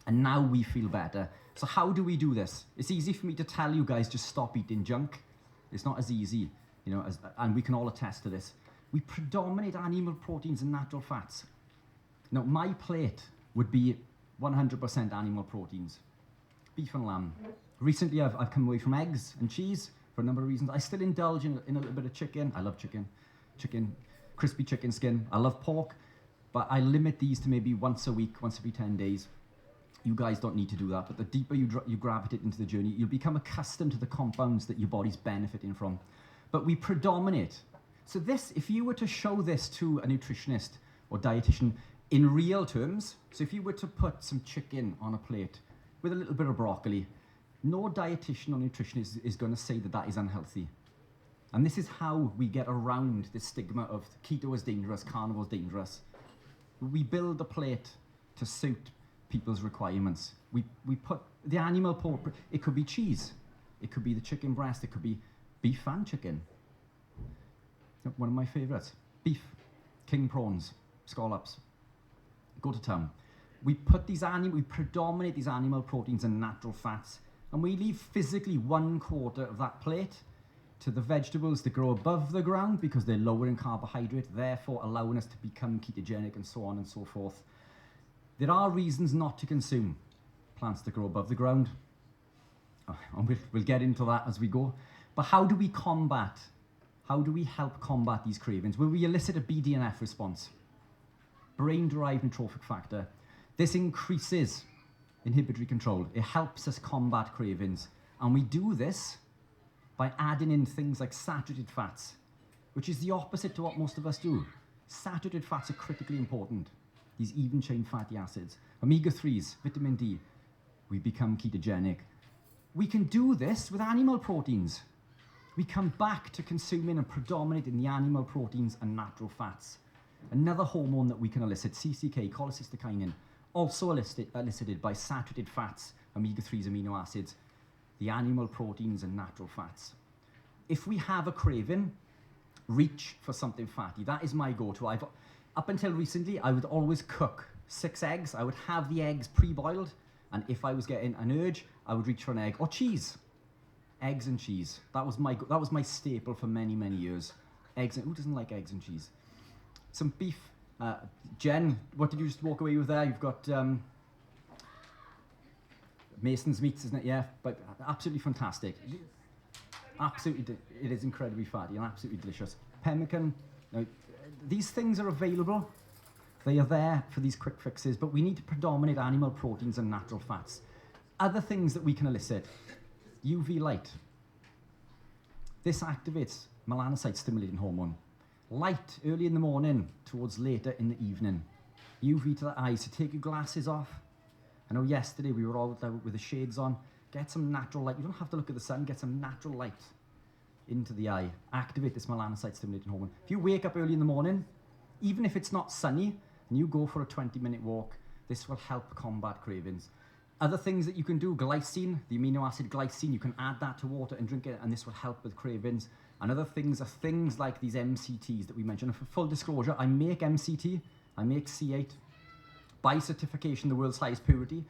And now we feel better. So how do we do this? It's easy for me to tell you guys just stop eating junk. It's not as easy, you know, and we can all attest to this. We predominate animal proteins and natural fats. Now, my plate would be 100% animal proteins, beef and lamb. Recently, I've come away from eggs and cheese for a number of reasons. I still indulge in a little bit of chicken. I love chicken, crispy chicken skin. I love pork, but I limit these to maybe once a week, once every 10 days. You guys don't need to do that, but the deeper you gravitate into the journey, you'll become accustomed to the compounds that your body's benefiting from. But we predominate. So this, if you were to show this to a nutritionist or dietitian in real terms, so if you were to put some chicken on a plate with a little bit of broccoli, no dietitian or nutritionist is going to say that that is unhealthy. And this is how we get around the stigma of keto is dangerous, carnivore is dangerous. We build the plate to suit people's requirements. We put the animal pork, it could be cheese, it could be the chicken breast, it could be beef and chicken. One of my favorites, beef, king prawns, scallops, go to town. We predominate these animal proteins and natural fats, and we leave physically 1/4 of that plate to the vegetables that grow above the ground because they're lower in carbohydrate, therefore allowing us to become ketogenic and so on and so forth. There are reasons not to consume plants that grow above the ground. And we'll get into that as we go. But how do we help combat these cravings? Well, we elicit a BDNF response, brain-derived neurotrophic factor. This increases inhibitory control. It helps us combat cravings. And we do this by adding in things like saturated fats, which is the opposite to what most of us do. Saturated fats are critically important. These even-chain fatty acids, omega-3s, vitamin D, we become ketogenic. We can do this with animal proteins. We come back to consuming and predominating the animal proteins and natural fats. Another hormone that we can elicit, CCK, cholecystokinin, also elicited by saturated fats, omega-3s, amino acids, the animal proteins and natural fats. If we have a craving, reach for something fatty. That is my go-to. Up until recently, I would always cook 6 eggs. I would have the eggs pre-boiled, and if I was getting an urge, I would reach for an egg or cheese. Eggs and cheese. That was my staple for many, many years. Eggs and who doesn't like eggs and cheese? Some beef. Jen, what did you just walk away with there? You've got Mason's meats, isn't it? Yeah, but absolutely fantastic. Absolutely, it is incredibly fatty and absolutely delicious. Pemmican. Now, these things are available. They are there for these quick fixes, but we need to predominate animal proteins and natural fats. Other things that we can elicit. UV light. This activates melanocyte-stimulating hormone. Light early in the morning towards later in the evening. UV to the eyes. So take your glasses off. I know yesterday we were all out with the shades on. Get some natural light. You don't have to look at the sun. Get some natural light. into the eye, activate this melanocyte stimulating hormone. If you wake up early in the morning, even if it's not sunny, and you go for a 20-minute walk, this will help combat cravings. Other things that you can do, glycine, the amino acid glycine, you can add that to water and drink it, and this will help with cravings. And other things are things like these MCTs that we mentioned. And for full disclosure, I make MCT, I make C8, by certification, the world's highest purity.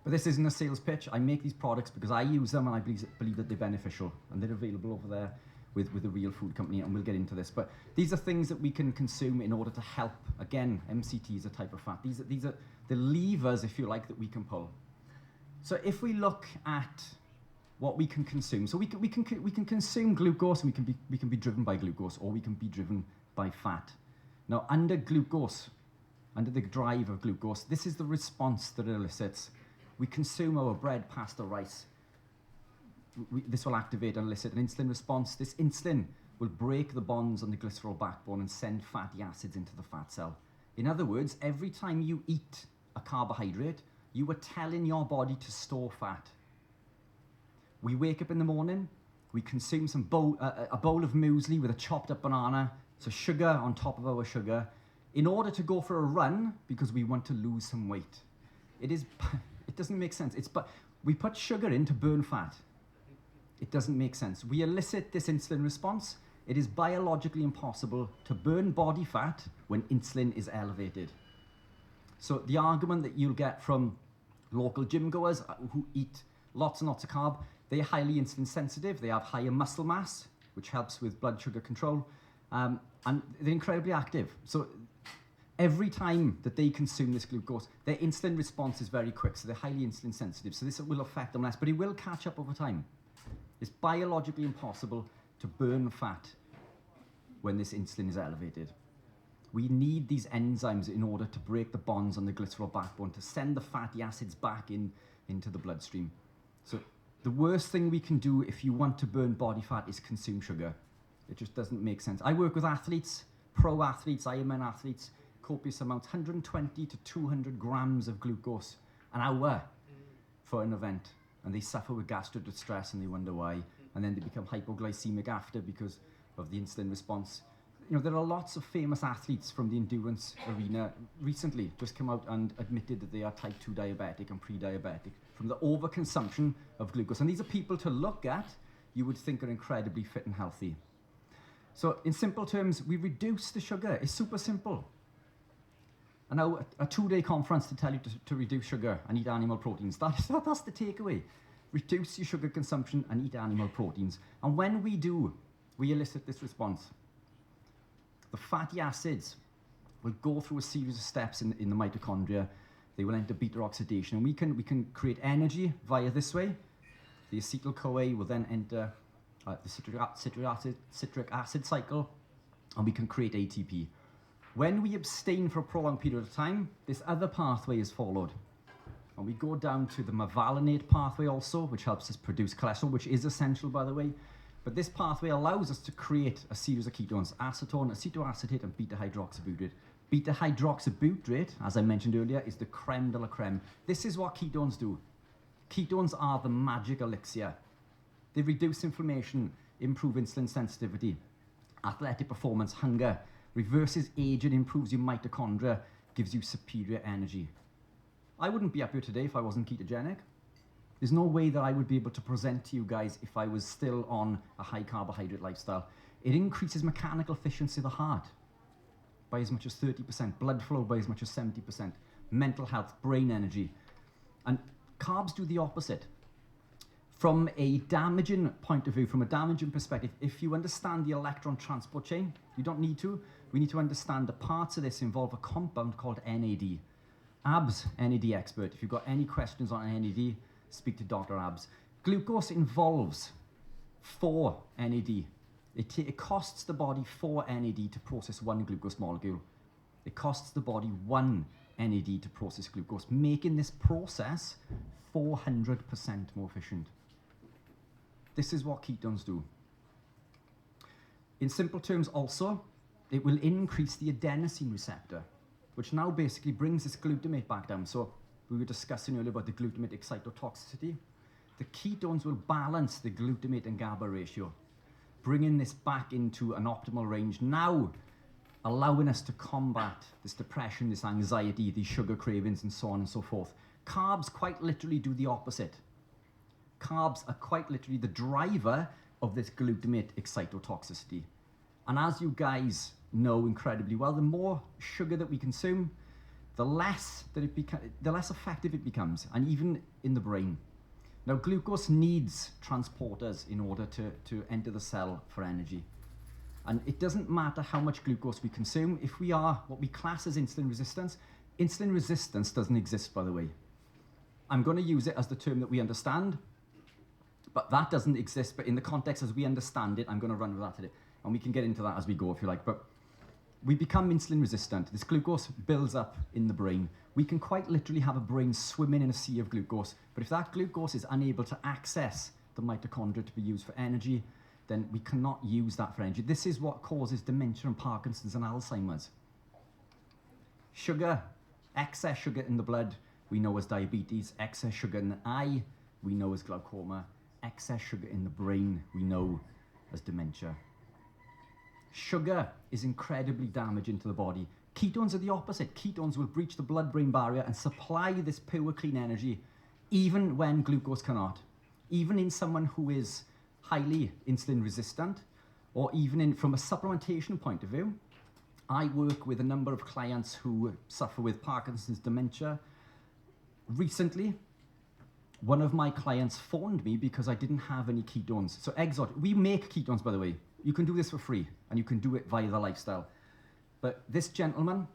But this isn't a sales pitch. I make these products because I use them and I believe that they're beneficial. And they're available over there with a real food company, and we'll get into this. But these are things that we can consume in order to help. Again, MCT is a type of fat. These are the levers, if you like, that we can pull. So if we look at what we can consume, so we can consume glucose, and we can be driven by glucose, or we can be driven by fat. Now, under glucose, under the drive of glucose, this is the response that it elicits. We consume our bread, pasta, rice. This will activate and elicit an insulin response. This insulin will break the bonds on the glycerol backbone and send fatty acids into the fat cell. In other words, every time you eat a carbohydrate, you are telling your body to store fat. We wake up in the morning, we consume a bowl of muesli with a chopped up banana, so sugar on top of our sugar, in order to go for a run because we want to lose some weight. It doesn't make sense. But we put sugar in to burn fat. It doesn't make sense. We elicit this insulin response. It is biologically impossible to burn body fat when insulin is elevated. So the argument that you'll get from local gym goers who eat lots and lots of carb, they're highly insulin sensitive. They have higher muscle mass, which helps with blood sugar control, and they're incredibly active. So every time that they consume this glucose, their insulin response is very quick, so they're highly insulin sensitive. So this will affect them less, but it will catch up over time. It's biologically impossible to burn fat when this insulin is elevated. We need these enzymes in order to break the bonds on the glycerol backbone to send the fatty acids back into the bloodstream. So the worst thing we can do if you want to burn body fat is consume sugar. It just doesn't make sense. I work with athletes, pro athletes, Ironman athletes, copious amounts, 120 to 200 grams of glucose an hour for an event. And they suffer with gastric distress and they wonder why. And then they become hypoglycemic after because of the insulin response. You know, there are lots of famous athletes from the endurance arena recently just come out and admitted that they are type 2 diabetic and pre-diabetic from the overconsumption of glucose. And these are people to look at, you would think are incredibly fit and healthy. So in simple terms, we reduce the sugar. It's super simple. And now a 2-day conference to tell you to reduce sugar and eat animal proteins. That's the takeaway. Reduce your sugar consumption and eat animal proteins. And when we do, we elicit this response. The fatty acids will go through a series of steps in the mitochondria. They will enter beta oxidation, and we can create energy via this way. The acetyl-CoA will then enter the citric acid cycle, and we can create ATP. When we abstain for a prolonged period of time, this other pathway is followed. And we go down to the mevalonate pathway also, which helps us produce cholesterol, which is essential, by the way. But this pathway allows us to create a series of ketones, acetone, acetoacetate, and beta-hydroxybutyrate. Beta-hydroxybutyrate, as I mentioned earlier, is the creme de la creme. This is what ketones do. Ketones are the magic elixir. They reduce inflammation, improve insulin sensitivity, athletic performance, hunger, reverses age and improves your mitochondria, gives you superior energy. I wouldn't be up here today if I wasn't ketogenic. There's no way that I would be able to present to you guys if I was still on a high carbohydrate lifestyle. It increases mechanical efficiency of the heart by as much as 30%, blood flow by as much as 70%, mental health, brain energy. And carbs do the opposite. From a damaging point of view, from a damaging perspective, if you understand the electron transport chain, you don't need to. We need to understand the parts of this involve a compound called NAD. Abs, NAD expert. If you've got any questions on NAD, speak to Dr. Abs. Glucose involves 4 NAD. It costs the body 4 NAD to process 1 glucose molecule. It costs the body 1 NAD to process glucose, making this process 400% more efficient. This is what ketones do. In simple terms also, it will increase the adenosine receptor, which now basically brings this glutamate back down. So we were discussing earlier about the glutamate excitotoxicity. The ketones will balance the glutamate and GABA ratio. bringing this back into an optimal range, now allowing us to combat this depression, this anxiety, these sugar cravings, and so on and so forth. Carbs quite literally do the opposite. Carbs are quite literally the driver of this glutamate excitotoxicity. And as you guys know incredibly well, the more sugar that we consume, the less effective it becomes, and even in the brain. Now, glucose needs transporters in order to enter the cell for energy. And it doesn't matter how much glucose we consume. If we are what we class as insulin resistance doesn't exist, by the way. I'm going to use it as the term that we understand, but that doesn't exist. But in the context as we understand it, I'm going to run with that today. And we can get into that as we go, if you like. But we become insulin resistant. This glucose builds up in the brain. We can quite literally have a brain swimming in a sea of glucose. But if that glucose is unable to access the mitochondria to be used for energy, then we cannot use that for energy. This is what causes dementia and Parkinson's and Alzheimer's. Sugar, excess sugar in the blood, we know as diabetes. Excess sugar in the eye, we know as glaucoma. Excess sugar in the brain, we know as dementia. Sugar is incredibly damaging to the body. Ketones are the opposite. Ketones will breach the blood-brain barrier and supply this pure, clean energy, even when glucose cannot. Even in someone who is highly insulin resistant, or even from a supplementation point of view. I work with a number of clients who suffer with Parkinson's, dementia. Recently, one of my clients phoned me because I didn't have any ketones. So we make ketones, by the way. You can do this for free, and you can do it via the lifestyle. But this gentleman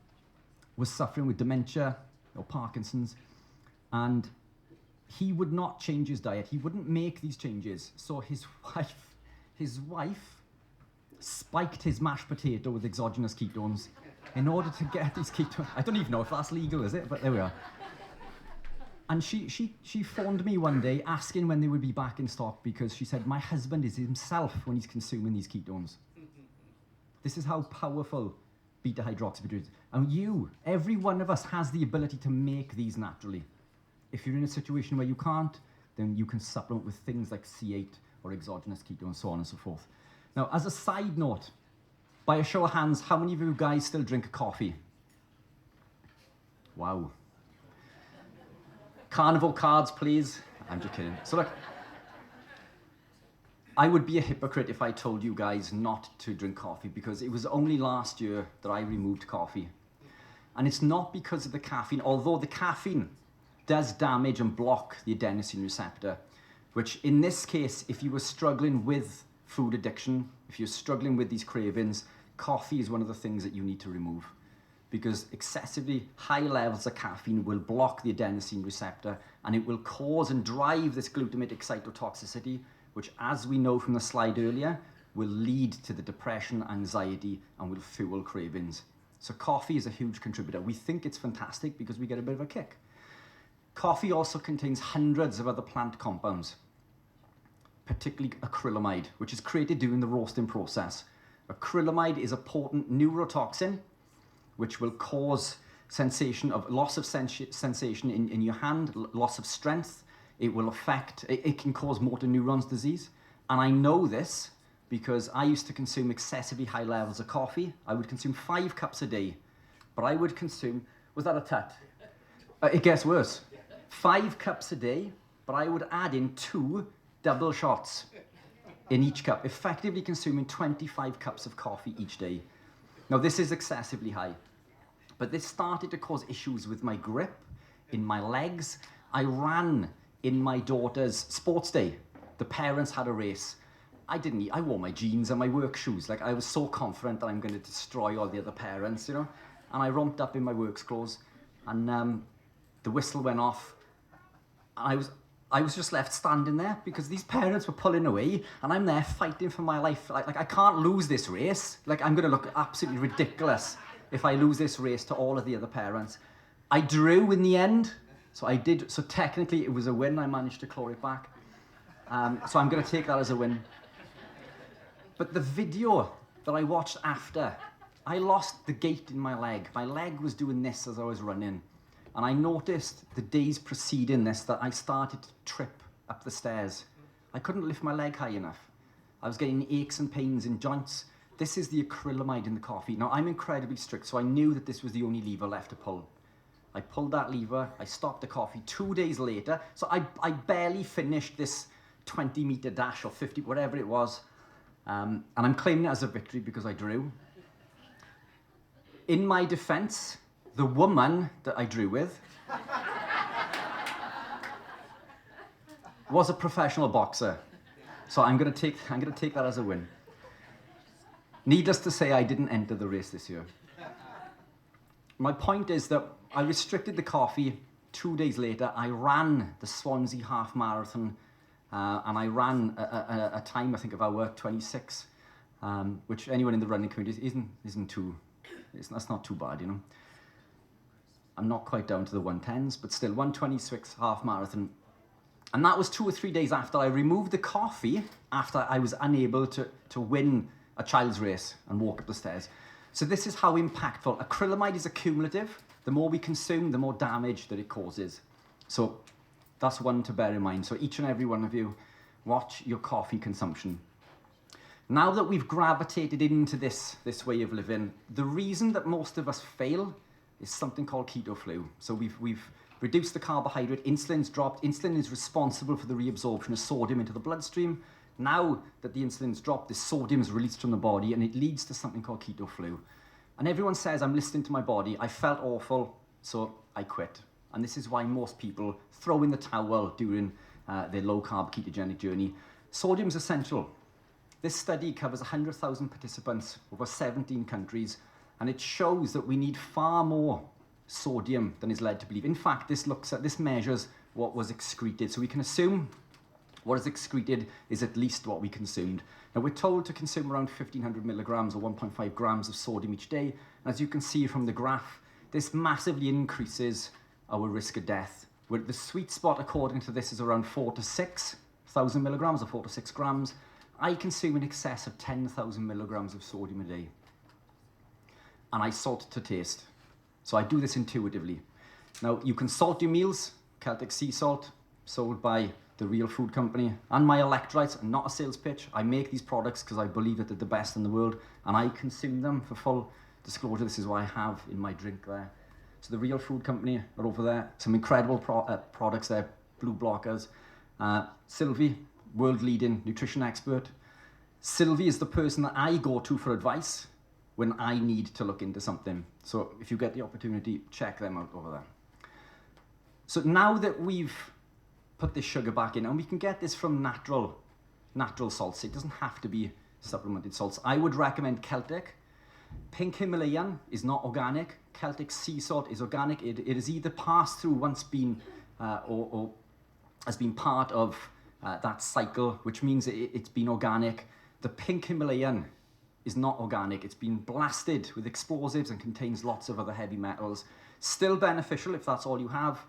was suffering with dementia or Parkinson's, and he would not change his diet. He wouldn't make these changes. So his wife spiked his mashed potato with exogenous ketones in order to get these ketones. I don't even know if that's legal, is it? But there we are. And she phoned me one day asking when they would be back in stock, because she said, my husband is himself when he's consuming these ketones. This is how powerful beta-hydroxybutyrate is. And every one of us has the ability to make these naturally. If you're in a situation where you can't, then you can supplement with things like C8 or exogenous ketones, so on and so forth. Now, as a side note, by a show of hands, how many of you guys still drink coffee? Wow. Carnival cards, please. I'm just kidding. So look, I would be a hypocrite if I told you guys not to drink coffee, because it was only last year that I removed coffee. And it's not because of the caffeine, although the caffeine does damage and block the adenosine receptor, which in this case, if you were struggling with food addiction, if you're struggling with these cravings, coffee is one of the things that you need to remove, because excessively high levels of caffeine will block the adenosine receptor, and it will cause and drive this glutamate excitotoxicity, which, as we know from the slide earlier, will lead to the depression, anxiety, and will fuel cravings. So coffee is a huge contributor. We think it's fantastic because we get a bit of a kick. Coffee also contains hundreds of other plant compounds, particularly acrylamide, which is created during the roasting process. Acrylamide is a potent neurotoxin, which will cause loss of sensation in your hand, loss of strength. It can cause motor neurons disease. And I know this because I used to consume excessively high levels of coffee. I would consume 5 cups a day, but I would consume, was that a tut? It gets worse. 5 cups a day, but I would add in 2 double shots in each cup, effectively consuming 25 cups of coffee each day. Now, this is excessively high, but this started to cause issues with my grip, in my legs. I ran in my daughter's sports day. The parents had a race. I wore my jeans and my work shoes. Like, I was so confident that I'm going to destroy all the other parents, you know? And I romped up in my work clothes, and the whistle went off. I was just left standing there because these parents were pulling away, and I'm there fighting for my life. Like I can't lose this race. Like, I'm going to look absolutely ridiculous if I lose this race to all of the other parents. I drew in the end, so I did. So technically it was a win. I managed to claw it back. So I'm going to take that as a win. But the video that I watched after, I lost the gait in my leg. My leg was doing this as I was running. And I noticed the days preceding this that I started to trip up the stairs. I couldn't lift my leg high enough. I was getting aches and pains in joints. This is the acrylamide in the coffee. Now, I'm incredibly strict, so I knew that this was the only lever left to pull. I pulled that lever, I stopped the coffee. 2 days later, so I barely finished this 20-meter dash or 50, whatever it was. And I'm claiming it as a victory because I drew. In my defense, the woman that I drew with was a professional boxer. So I'm gonna take that as a win. Needless to say, I didn't enter the race this year. My point is that I restricted the coffee. 2 days later, I ran the Swansea half marathon, and I ran a time, I think, of hour 26, which anyone in the running community that's not too bad, you know. I'm not quite down to the 110s, but still 126 half marathon. And that was 2 or 3 days after I removed the coffee, after I was unable to win a child's race and walk up the stairs. So this is how impactful. Acrylamide is accumulative. The more we consume, the more damage that it causes. So that's one to bear in mind. So each and every one of you, watch your coffee consumption. Now that we've gravitated into this way of living, the reason that most of us fail is something called keto flu. So we've reduced the carbohydrate, insulin's dropped. Insulin is responsible for the reabsorption of sodium into the bloodstream. Now that the insulin's dropped, this sodium is released from the body and it leads to something called keto flu. And everyone says, I'm listening to my body, I felt awful, so I quit. And this is why most people throw in the towel during their low-carb ketogenic journey. Sodium's essential. This study covers 100,000 participants over 17 countries, and it shows that we need far more sodium than is led to believe. In fact, this measures what was excreted, so we can assume what is excreted is at least what we consumed. Now, we're told to consume around 1,500 milligrams or 1.5 grams of sodium each day. And as you can see from the graph, this massively increases our risk of death. Where the sweet spot, according to this, is around 4,000 to 6,000 milligrams or 4 to 6 grams. I consume in excess of 10,000 milligrams of sodium a day. And I salt to taste. So I do this intuitively. Now, you can salt your meals. Celtic sea salt, sold by the Real Food Company, and my electrolytes, not a sales pitch. I make these products because I believe that they're the best in the world, and I consume them. For full disclosure, this is what I have in my drink there. So the Real Food Company are over there. Some incredible products there, blue blockers. Sylvie, world-leading nutrition expert. Sylvie is the person that I go to for advice when I need to look into something. So if you get the opportunity, check them out over there. So now that we've put this sugar back in, and we can get this from natural salts. It doesn't have to be supplemented salts. I would recommend Celtic. Pink Himalayan is not organic. Celtic sea salt is organic. It is either passed through once been or has been part of that cycle, which means it's been organic. The pink Himalayan is not organic. It's been blasted with explosives and contains lots of other heavy metals. Still beneficial if that's all you have,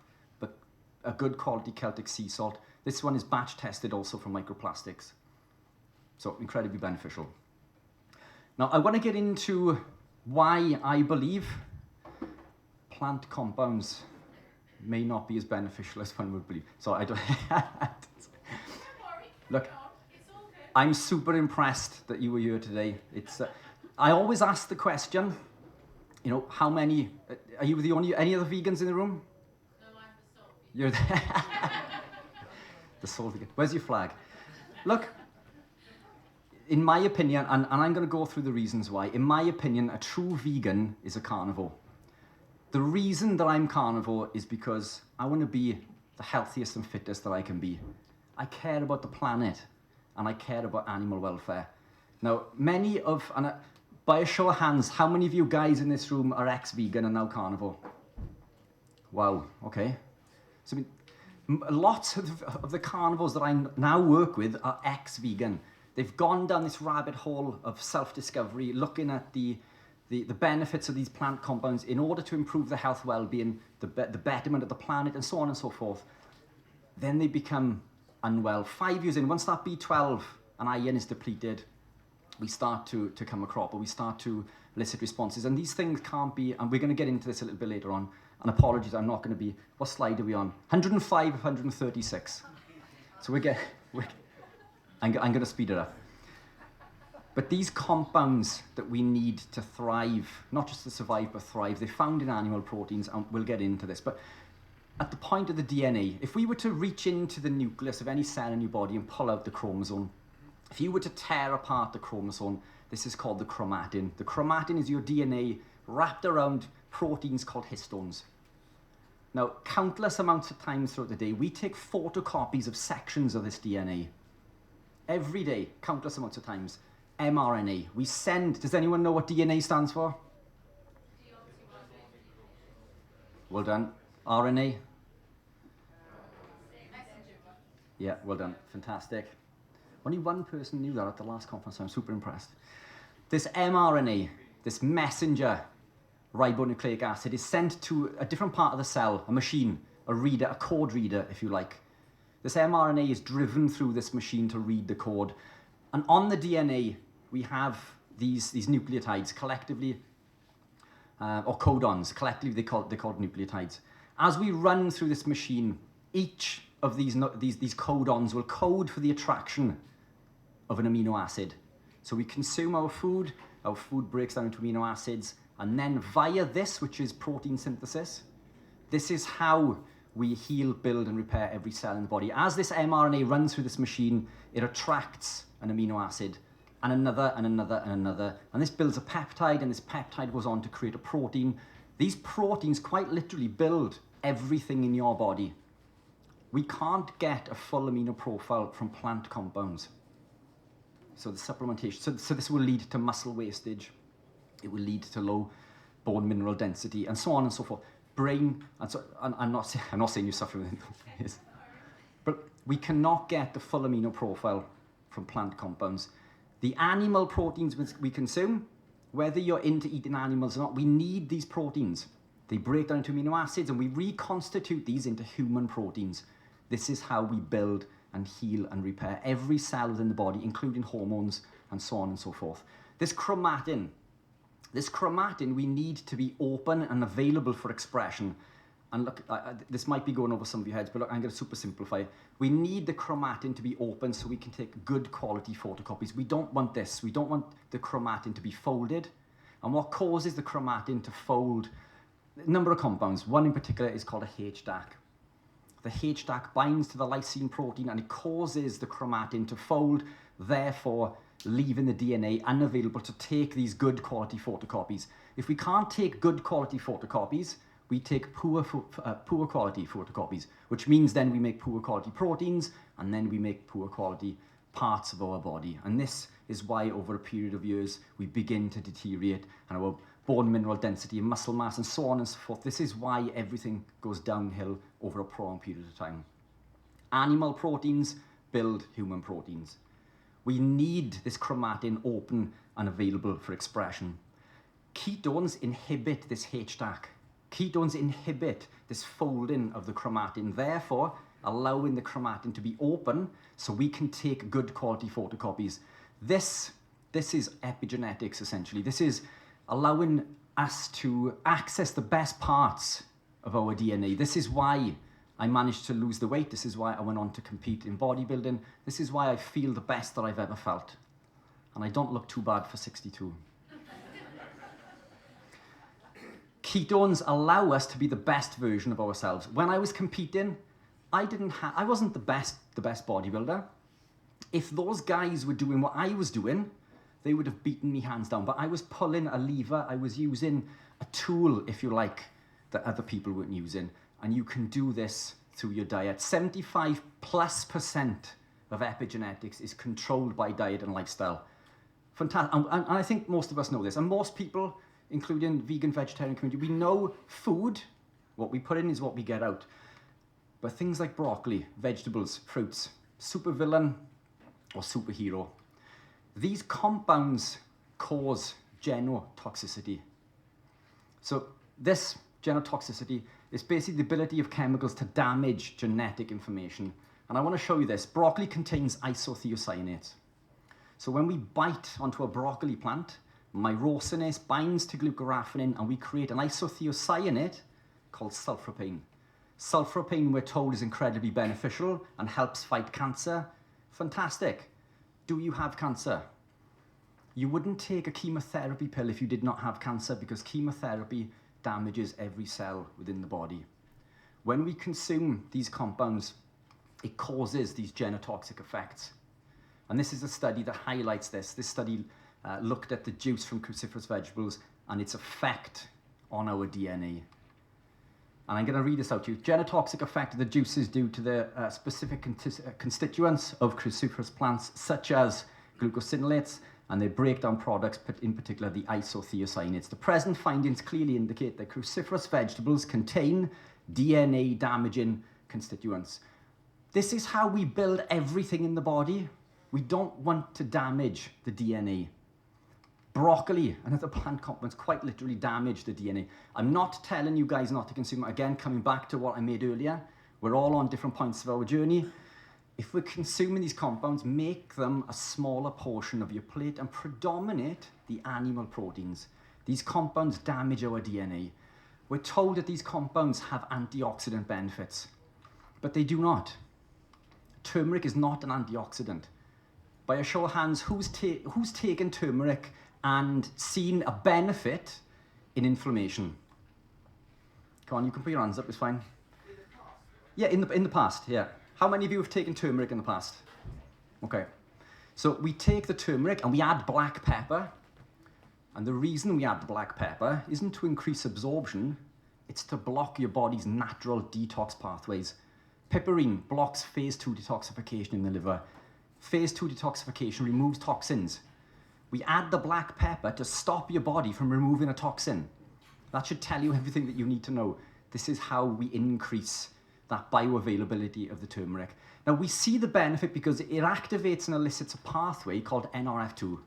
but a good quality Celtic sea salt. This one is batch tested also for microplastics. So incredibly beneficial. Now I want to get into why I believe plant compounds may not be as beneficial as one would believe. So I don't... Look, I'm super impressed that you were here today. It's I always ask the question, you know, how many, are you the only, any other vegans in the room? No, I'm the sole vegan. You're the sole vegan. Where's your flag? Look, in my opinion, and I'm going to go through the reasons why, in my opinion, a true vegan is a carnivore. The reason that I'm carnivore is because I want to be the healthiest and fittest that I can be. I care about the planet, and I care about animal welfare. Now, many of, and by a show of hands, how many of you guys in this room are ex-vegan and now carnivore? Wow, okay. So, I mean, lots of the carnivores that I now work with are ex-vegan. They've gone down this rabbit hole of self-discovery, looking at the benefits of these plant compounds in order to improve their health, well-being, the betterment of the planet, and so on and so forth. Then they become unwell. 5 years in, once that B12 and iron is depleted, we start to come a crop, or we start to elicit responses. And these things can't be, and we're going to get into this a little bit later on, and apologies, I'm not going to be, what slide are we on? 105 of 136. So I'm going to speed it up. But these compounds that we need to thrive, not just to survive but thrive, they're found in animal proteins, and we'll get into this. But at the point of the DNA, if we were to reach into the nucleus of any cell in your body and pull out the chromosome, if you were to tear apart the chromosome, this is called the chromatin. The chromatin is your DNA wrapped around proteins called histones. Now, countless amounts of times throughout the day, we take photocopies of sections of this DNA. Every day, countless amounts of times. mRNA. We send, does anyone know what DNA stands for? Well done. RNA? Yeah, well done. Fantastic. Only one person knew that at the last conference, so I'm super impressed. This mRNA, this messenger ribonucleic acid, is sent to a different part of the cell, a machine, a reader, a code reader, if you like. This mRNA is driven through this machine to read the code. And on the DNA, we have these nucleotides collectively, or codons. Collectively, they're called nucleotides. As we run through this machine, each of these codons will code for the attraction of an amino acid. So we consume our food breaks down into amino acids, and then via this, which is protein synthesis, this is how we heal, build, and repair every cell in the body. As this mRNA runs through this machine, it attracts an amino acid, and another, and another, and another. And this builds a peptide, and this peptide goes on to create a protein. These proteins quite literally build everything in your body. We can't get a full amino profile from plant compounds. So the supplementation, so this will lead to muscle wastage. It will lead to low bone mineral density, and so on and so forth. Brain, and so, I'm not saying you suffer with this, but we cannot get the full amino profile from plant compounds. The animal proteins we consume, whether you're into eating animals or not, we need these proteins. They break down into amino acids, and we reconstitute these into human proteins. This is how we build and heal and repair every cell within the body, including hormones and so on and so forth. This chromatin we need to be open and available for expression. And look, this might be going over some of your heads, but look, I'm going to super simplify it. We need the chromatin to be open so we can take good quality photocopies. We don't want this. We don't want the chromatin to be folded. And what causes the chromatin to fold? A number of compounds. One in particular is called a HDAC. The HDAC binds to the lysine protein, and it causes the chromatin to fold, therefore leaving the DNA unavailable to take these good quality photocopies. If we can't take good quality photocopies, we take poor quality photocopies, which means then we make poor quality proteins, and then we make poor quality parts of our body. And this is why over a period of years we begin to deteriorate, and our bone mineral density and muscle mass and so on and so forth. This is why everything goes downhill over a prolonged period of time. Animal proteins build human proteins. We need this chromatin open and available for expression. Ketones inhibit this HDAC. Ketones inhibit this folding of the chromatin, therefore allowing the chromatin to be open so we can take good quality photocopies. This is epigenetics, essentially. This is allowing us to access the best parts of our DNA. This is why I managed to lose the weight. This is why I went on to compete in bodybuilding. This is why I feel the best that I've ever felt. And I don't look too bad for 62. Ketones allow us to be the best version of ourselves. When I was competing, I wasn't the best bodybuilder. If those guys were doing what I was doing, they would have beaten me hands down. But I was pulling a lever. I was using a tool, if you like, that other people weren't using. And you can do this through your diet. 75+% of epigenetics is controlled by diet and lifestyle. Fantastic. And I think most of us know this. And most people, including vegan, vegetarian community, we know food, what we put in is what we get out. But things like broccoli, vegetables, fruits, supervillain or superhero, these compounds cause genotoxicity. So this genotoxicity is basically the ability of chemicals to damage genetic information. And I want to show you this. Broccoli contains isothiocyanates. So when we bite onto a broccoli plant, myrosinase binds to glucoraphanin, and we create an isothiocyanate called sulforaphane. Sulforaphane, we're told, is incredibly beneficial and helps fight cancer. Fantastic. Do you have cancer? You wouldn't take a chemotherapy pill if you did not have cancer, because chemotherapy damages every cell within the body. When we consume these compounds, it causes these genotoxic effects. And this is a study that highlights this. This study looked at the juice from cruciferous vegetables and its effect on our DNA. And I'm going to read this out to you. Genotoxic effect of the juice is due to the specific constituents of cruciferous plants, such as glucosinolates, and their breakdown products, in particular the isothiocyanates. The present findings clearly indicate that cruciferous vegetables contain DNA-damaging constituents. This is how we build everything in the body. We don't want to damage the DNA. Broccoli and other plant compounds quite literally damage the DNA. I'm not telling you guys not to consume it. Again, coming back to what I made earlier, we're all on different points of our journey. If we're consuming these compounds, make them a smaller portion of your plate and predominate the animal proteins. These compounds damage our DNA. We're told that these compounds have antioxidant benefits, but they do not. Turmeric is not an antioxidant. By a show of hands, who's taken turmeric and seen a benefit in inflammation? Come on, you can put your hands up, it's fine. Yeah, in the past, yeah. How many of you have taken turmeric in the past? Okay. So we take the turmeric and we add black pepper. And the reason we add the black pepper isn't to increase absorption, it's to block your body's natural detox pathways. Piperine blocks phase 2 detoxification in the liver. Phase 2 detoxification removes toxins. We add the black pepper to stop your body from removing a toxin. That should tell you everything that you need to know. This is how we increase that bioavailability of the turmeric. Now, we see the benefit because it activates and elicits a pathway called NRF2.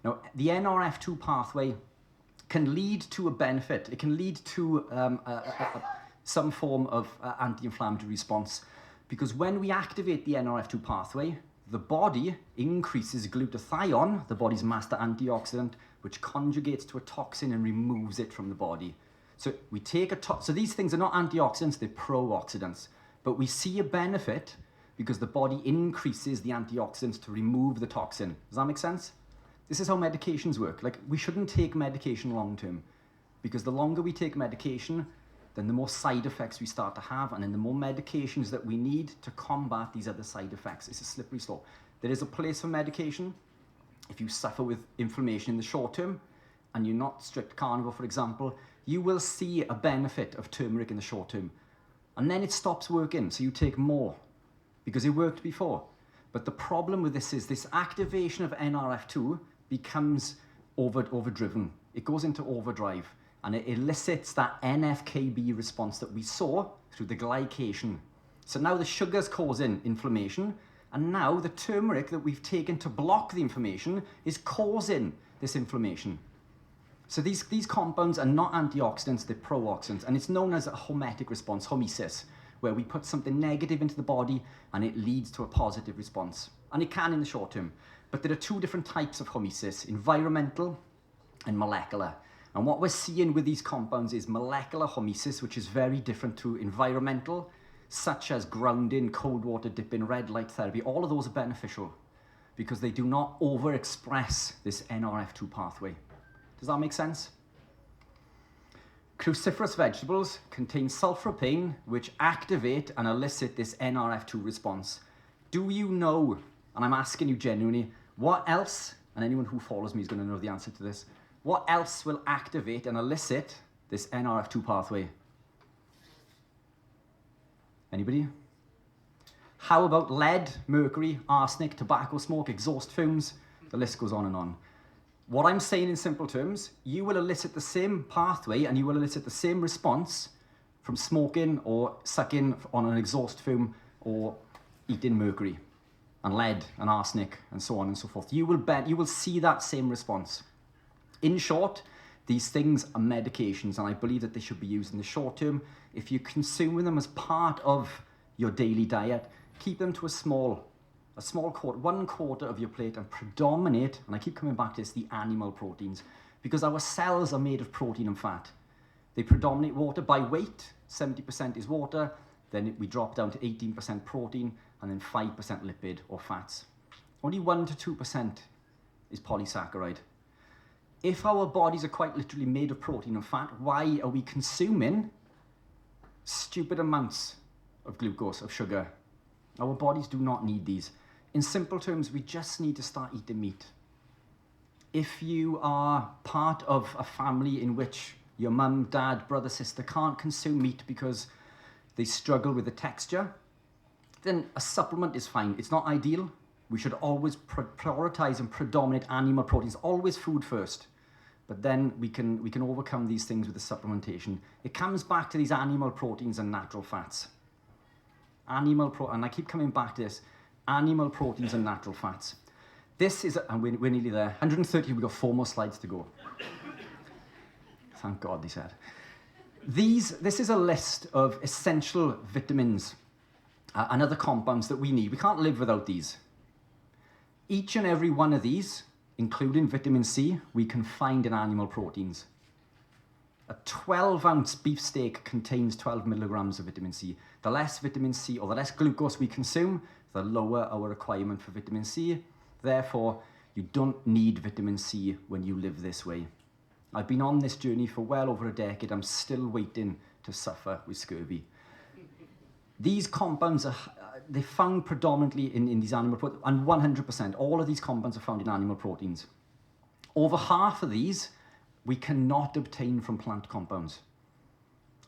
Now, the NRF2 pathway can lead to a benefit. It can lead to some form of anti-inflammatory response, because when we activate the NRF2 pathway, the body increases glutathione, the body's master antioxidant, which conjugates to a toxin and removes it from the body. So we take so these things are not antioxidants, they're pro-oxidants. But we see a benefit because the body increases the antioxidants to remove the toxin. Does that make sense? This is how medications work. Like, we shouldn't take medication long term, because the longer we take medication, then the more side effects we start to have, and then the more medications that we need to combat these other side effects. It's a slippery slope. There is a place for medication if you suffer with inflammation in the short term and you're not strict carnivore, for example. You will see a benefit of turmeric in the short term, and then it stops working, so you take more because it worked before. But the problem with this is this activation of NRF2 becomes overdriven. It goes into overdrive, and it elicits that NF-κB response that we saw through the glycation. So now the sugar's causing inflammation, and now the turmeric that we've taken to block the inflammation is causing this inflammation. So these compounds are not antioxidants, they're pro-oxidants, and it's known as a hormetic response, hormesis, where we put something negative into the body and it leads to a positive response. And it can in the short term. But there are two different types of hormesis, environmental and molecular. And what we're seeing with these compounds is molecular hormesis, which is very different to environmental, such as grounding, cold water dipping, red light therapy. All of those are beneficial because they do not overexpress this NRF2 pathway. Does that make sense? Cruciferous vegetables contain sulforaphane, which activate and elicit this NRF2 response. Do you know, and I'm asking you genuinely, what else, and anyone who follows me is going to know the answer to this, what else will activate and elicit this NRF2 pathway? Anybody? How about lead, mercury, arsenic, tobacco smoke, exhaust fumes? The list goes on and on. What I'm saying in simple terms, you will elicit the same pathway and you will elicit the same response from smoking or sucking on an exhaust fume or eating mercury and lead and arsenic and so on and so forth. You will see that same response. In short, these things are medications, and I believe that they should be used in the short term. If you're consuming them as part of your daily diet, keep them to a small quarter, 1/4 of your plate, and predominate, and I keep coming back to this, the animal proteins, because our cells are made of protein and fat. They predominate water by weight. 70% is water, then we drop down to 18% protein, and then 5% lipid or fats. Only 1 to 2% is polysaccharide. If our bodies are quite literally made of protein and fat, why are we consuming stupid amounts of glucose, of sugar? Our bodies do not need these. In simple terms, we just need to start eating meat. If you are part of a family in which your mum, dad, brother, sister can't consume meat because they struggle with the texture, then a supplement is fine. It's not ideal. We should always prioritize and predominate animal proteins, always food first. But then we can overcome these things with the supplementation. It comes back to these animal proteins and natural fats. And I keep coming back to this, animal proteins and natural fats. This is, and we're nearly there, 130, we've got 4 more slides to go. Thank God, they said. This is a list of essential vitamins and other compounds that we need. We can't live without these. Each and every one of these, including vitamin C, we can find in animal proteins. A 12-ounce beef steak contains 12 milligrams of vitamin C. The less vitamin C or the less glucose we consume, the lower our requirement for vitamin C. Therefore, you don't need vitamin C when you live this way. I've been on this journey for well over a decade. I'm still waiting to suffer with scurvy. These compounds they're found predominantly in these animal proteins, and 100%, all of these compounds are found in animal proteins. Over half of these we cannot obtain from plant compounds.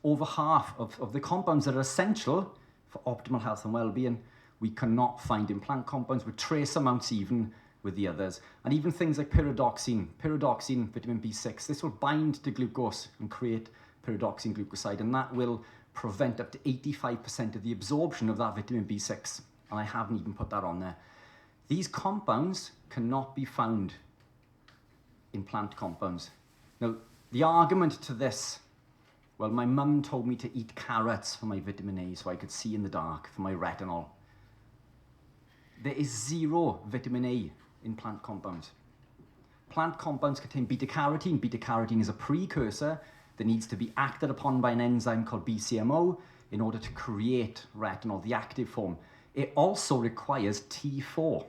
Over half of the compounds that are essential for optimal health and well-being, we cannot find in plant compounds with trace amounts even with the others. And even things like pyridoxine, vitamin B6, this will bind to glucose and create pyridoxine glucoside, and that will prevent up to 85% of the absorption of that vitamin B6. And I haven't even put that on there. These compounds cannot be found in plant compounds. Now, the argument to this, well, my mum told me to eat carrots for my vitamin A so I could see in the dark, for my retinol. There is 0 vitamin A in plant compounds. Plant compounds contain beta-carotene. Beta-carotene is a precursor that needs to be acted upon by an enzyme called BCMO in order to create retinol, the active form. It also requires T4.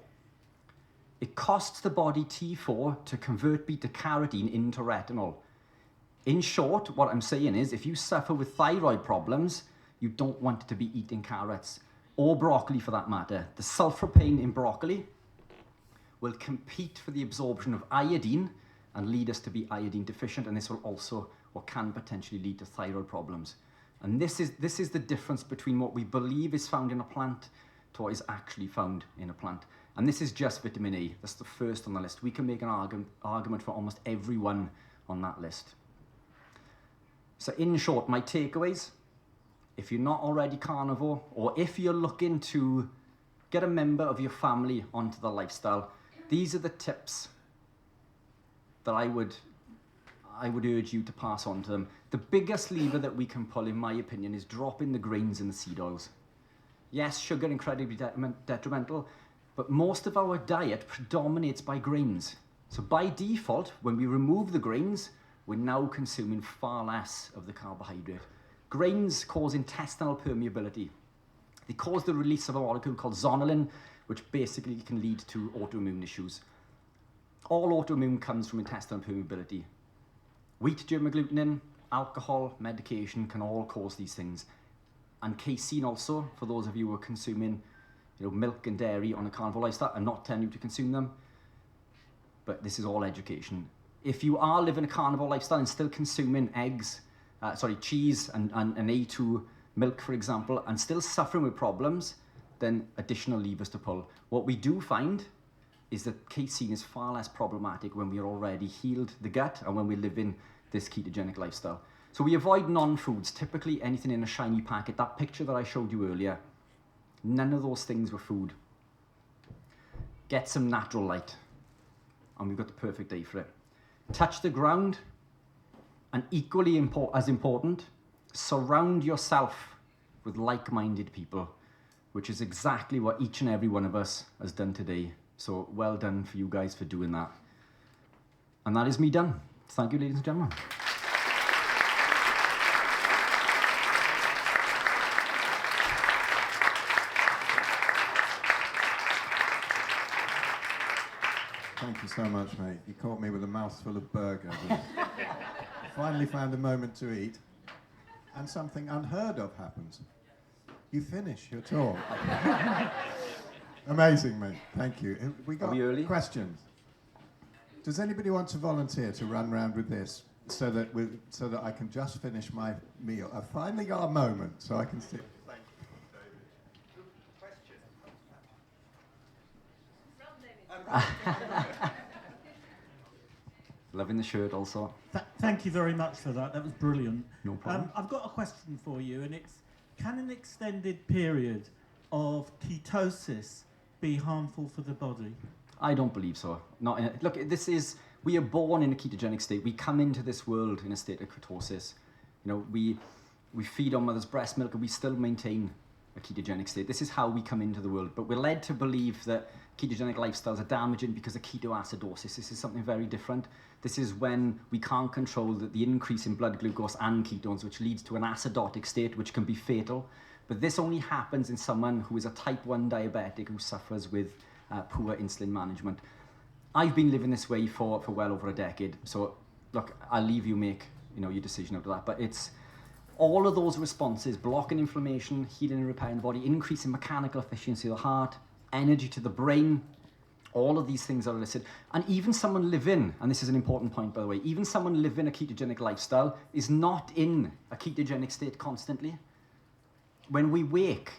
It costs the body T4 to convert beta-carotene into retinol. In short, what I'm saying is, if you suffer with thyroid problems, you don't want to be eating carrots, or broccoli for that matter. The sulforaphane in broccoli will compete for the absorption of iodine and lead us to be iodine deficient, and this will also, or can potentially lead to thyroid problems. And this is the difference between what we believe is found in a plant to what is actually found in a plant. And this is just vitamin A. That's the first on the list. We can make an argument for almost everyone on that list. So in short, my takeaways, if you're not already carnivore, or if you're looking to get a member of your family onto the lifestyle, these are the tips that I would urge you to pass on to them. The biggest lever that we can pull, in my opinion, is dropping the grains and the seed oils. Yes, sugar incredibly detrimental, but most of our diet predominates by grains. So by default, when we remove the grains, we're now consuming far less of the carbohydrate. Grains cause intestinal permeability. They cause the release of a molecule called zonulin, which basically can lead to autoimmune issues. All autoimmune comes from intestinal permeability. Wheat germ agglutinin, alcohol, medication can all cause these things. And casein also, for those of you who are consuming milk and dairy on a carnivore lifestyle. I'm not telling you to consume them, but this is all education. If you are living a carnivore lifestyle and still consuming cheese and A2 milk, for example, and still suffering with problems, then additional levers to pull. What we do find is that casein is far less problematic when we are already healed the gut and when we live in this ketogenic lifestyle. So we avoid non-foods, typically anything in a shiny packet. That picture that I showed you earlier, none of those things were food. Get some natural light, and we've got the perfect day for it. Touch the ground, and equally as important, surround yourself with like-minded people, which is exactly what each and every one of us has done today. So well done for you guys for doing that. And that is me done. Thank you, ladies and gentlemen. Thank you so much, mate. You caught me with a mouthful of burger. Finally found a moment to eat, and something unheard of happens. You finish your talk. Amazing, mate. Thank you. We got questions. Does anybody want to volunteer to run round with this so that I can just finish my meal? I've finally got a moment, so I can sit. Thank you, David. Loving the shirt also. Thank you very much for that. That was brilliant. No problem. I've got a question for you, and it's, can an extended period of ketosis be harmful for the body? I don't believe so. Not in look, we are born in a ketogenic state. We come into this world in a state of ketosis. You know, we feed on mother's breast milk and we still maintain a ketogenic state. This is how we come into the world. But we're led to believe that ketogenic lifestyles are damaging because of ketoacidosis. This is something very different. This is when we can't control the increase in blood glucose and ketones, which leads to an acidotic state, which can be fatal. But this only happens in someone who is a type 1 diabetic who suffers with poor insulin management. I've been living this way for well over a decade. So look, I'll leave you make your decision out of that. But it's all of those responses: blocking inflammation, healing and repairing the body, increasing mechanical efficiency of the heart, energy to the brain. All of these things are listed. And even someone living, and this is an important point by the way, even someone living a ketogenic lifestyle is not in a ketogenic state constantly. When we wake,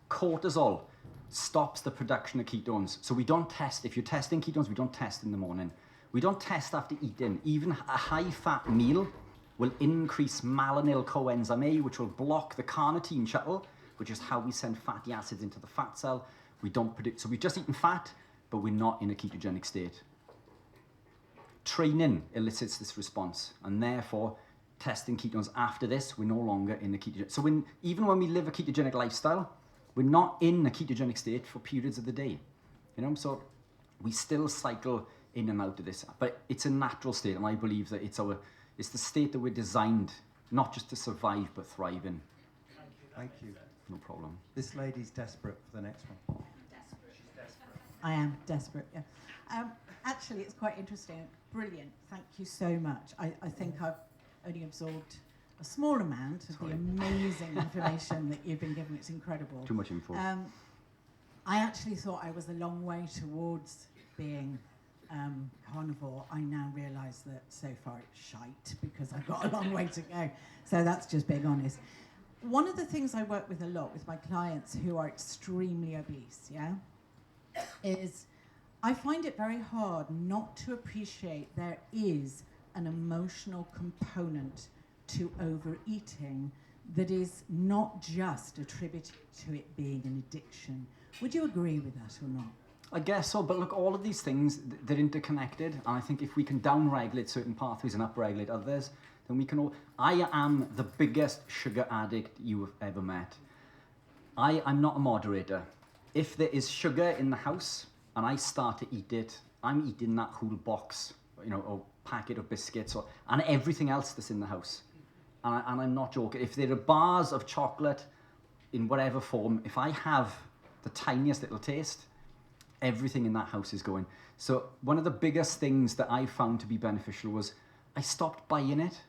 cortisol stops the production of ketones. So we don't test. If you're testing ketones, we don't test in the morning. We don't test after eating. Even a high-fat meal will increase malonyl coenzyme A, which will block the carnitine shuttle, which is how we send fatty acids into the fat cell. We don't produce. So we've just eaten fat, but we're not in a ketogenic state. Training elicits this response, and therefore testing ketones after this, we're no longer in a ketogenic. So even when we live a ketogenic lifestyle, we're not in a ketogenic state for periods of the day. So we still cycle in and out of this, but it's a natural state, and I believe that it's the state that we're designed not just to survive but thrive in. Thank you. No problem. This lady's desperate for the next one. I am desperate, yeah. Actually, it's quite interesting. Brilliant. Thank you so much. I think I've only absorbed a small amount of the amazing information that you've been given. It's incredible. Too much info. I actually thought I was a long way towards being carnivore. I now realise that so far it's shite because I've got a long way to go. So that's just being honest. One of the things I work with a lot with my clients who are extremely obese, is I find it very hard not to appreciate there is an emotional component to overeating that is not just attributed to it being an addiction. Would you agree with that or not? I guess so, but look, all of these things, they're interconnected, and I think if we can down-regulate certain pathways and up-regulate others, then we can all... I am the biggest sugar addict you have ever met. I'm not a moderator. If there is sugar in the house and I start to eat it, I'm eating that whole box, or packet of biscuits, and everything else that's in the house. And I'm not joking. If there are bars of chocolate in whatever form, if I have the tiniest little taste, everything in that house is going. So one of the biggest things that I found to be beneficial was I stopped buying it.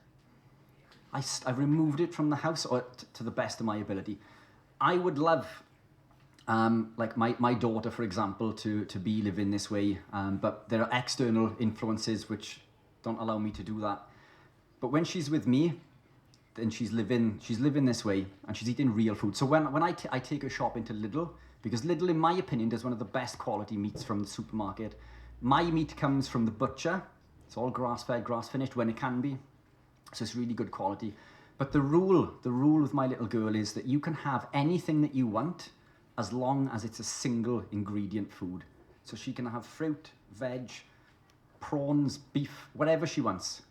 I removed it from the house, or to the best of my ability. I would love, like my daughter, for example, to be living this way, but there are external influences which don't allow me to do that. But when she's with me, then she's living this way, and she's eating real food. So when I take her shopping to Lidl, because Lidl, in my opinion, does one of the best quality meats from the supermarket. My meat comes from the butcher. It's all grass-fed, grass-finished when it can be. So it's really good quality. But the rule with my little girl is that you can have anything that you want as long as it's a single ingredient food. So she can have fruit, veg, prawns, beef, whatever she wants.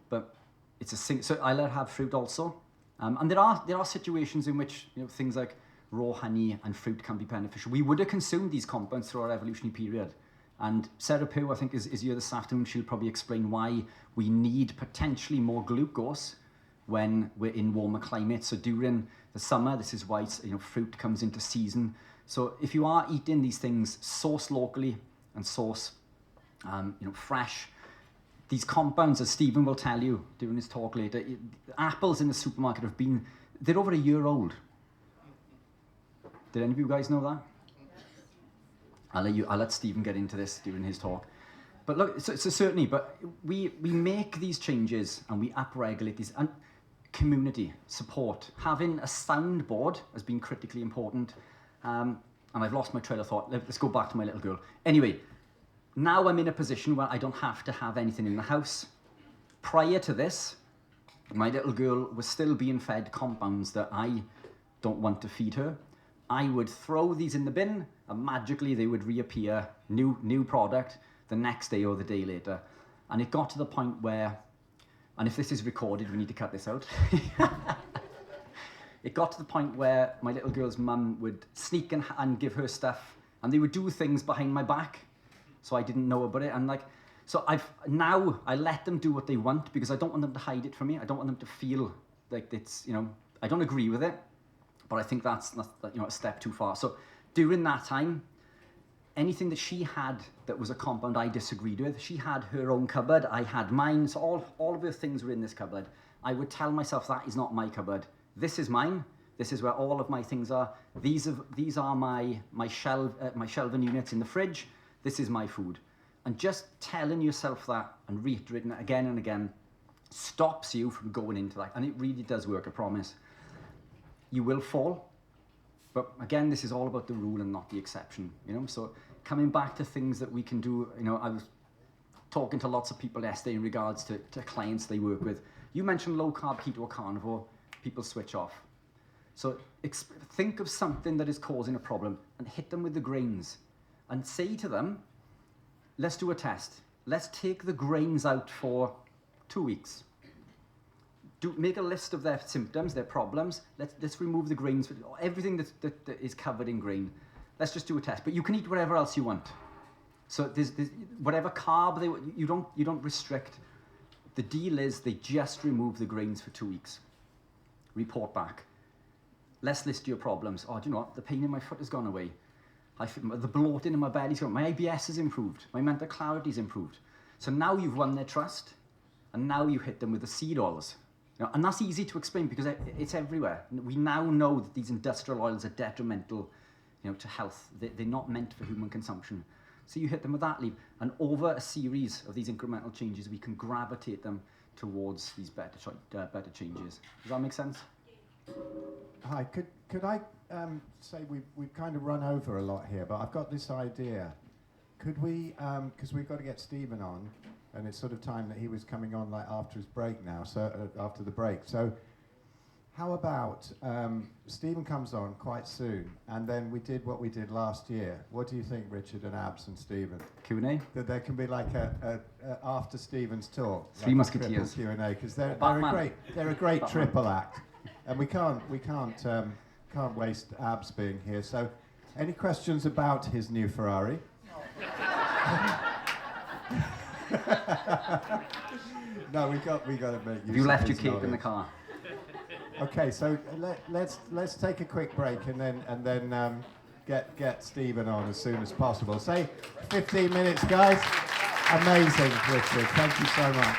But it's so I let her have fruit also. And there are situations in which things like raw honey and fruit can be beneficial. We would have consumed these compounds through our evolutionary period. And Sarah Pugh, I think, is here this afternoon. She'll probably explain why we need potentially more glucose when we're in warmer climates. So during the summer, this is why fruit comes into season. So if you are eating these things sourced locally and sourced fresh. These compounds, as Stephen will tell you during his talk later, apples in the supermarket they're over a year old. Did any of you guys know that? I'll let Stephen get into this during his talk. But look, so certainly, but we make these changes and we upregulate these. And community support, having a soundboard has been critically important. And I've lost my trail of thought. Let's go back to my little girl. Anyway, now I'm in a position where I don't have to have anything in the house. Prior to this, my little girl was still being fed compounds that I don't want to feed her. I would throw these in the bin and magically they would reappear, new product, the next day or the day later. And it got to the point where, and if this is recorded, we need to cut this out. It got to the point where my little girl's mum would sneak and give her stuff, and they would do things behind my back, so I didn't know about it. And so I let them do what they want because I don't want them to hide it from me. I don't want them to feel like it's, I don't agree with it, but I think that's a step too far. So during that time, anything that she had that was a compound I disagreed with, she had her own cupboard, I had mine, so all of her things were in this cupboard. I would tell myself that is not my cupboard. This is mine. This is where all of my things are. These are my shelving units in the fridge. This is my food. And just telling yourself that and reiterating it again and again stops you from going into that. And it really does work, I promise. You will fall. But again, this is all about the rule and not the exception, So coming back to things that we can do, I was talking to lots of people yesterday in regards to clients they work with. You mentioned low carb, keto, or carnivore. People switch off. So think of something that is causing a problem and hit them with the grains and say to them, let's do a test. Let's take the grains out for 2 weeks. Make a list of their symptoms, their problems. Let's remove the grains, everything that is covered in grain. Let's just do a test. But you can eat whatever else you want. So there's whatever carb you don't restrict. The deal is they just remove the grains for 2 weeks. Report back. Let's list your problems. Oh, do you know what? The pain in my foot has gone away. The bloating in my belly's gone. My IBS has improved. My mental clarity's improved. So now you've won their trust, and now you hit them with the seed oils. And that's easy to explain because it's everywhere. We now know that these industrial oils are detrimental, to health. They're not meant for human consumption. So you hit them with that leaf, and over a series of these incremental changes, we can gravitate them towards these better changes. Does that make sense? Hi, could I say we've kind of run over a lot here, but I've got this idea. Could we, because we've got to get Stephen on, and it's sort of time that he was coming on after his break now, so after the break. So how about Stephen comes on quite soon, and then we did what we did last year. What do you think, Richard and Abs and Stephen? Q&A? That there can be a after Stephen's talk. Three Musketeers. Q&A, because they're a great Batman. triple act, and we can't waste Abs being here. So, any questions about his new Ferrari? No, we got to make use Have you of left your his cape in the knowledge. car? Okay, so let's take a quick break and then get Stephen on as soon as possible. Say 15 minutes, guys. Amazing, Richard. Thank you so much.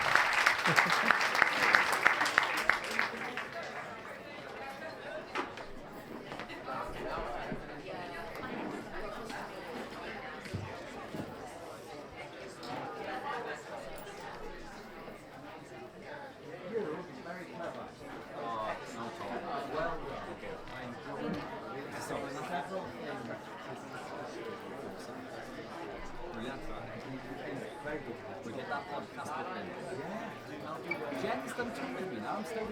Jen's done two with me now. I'm still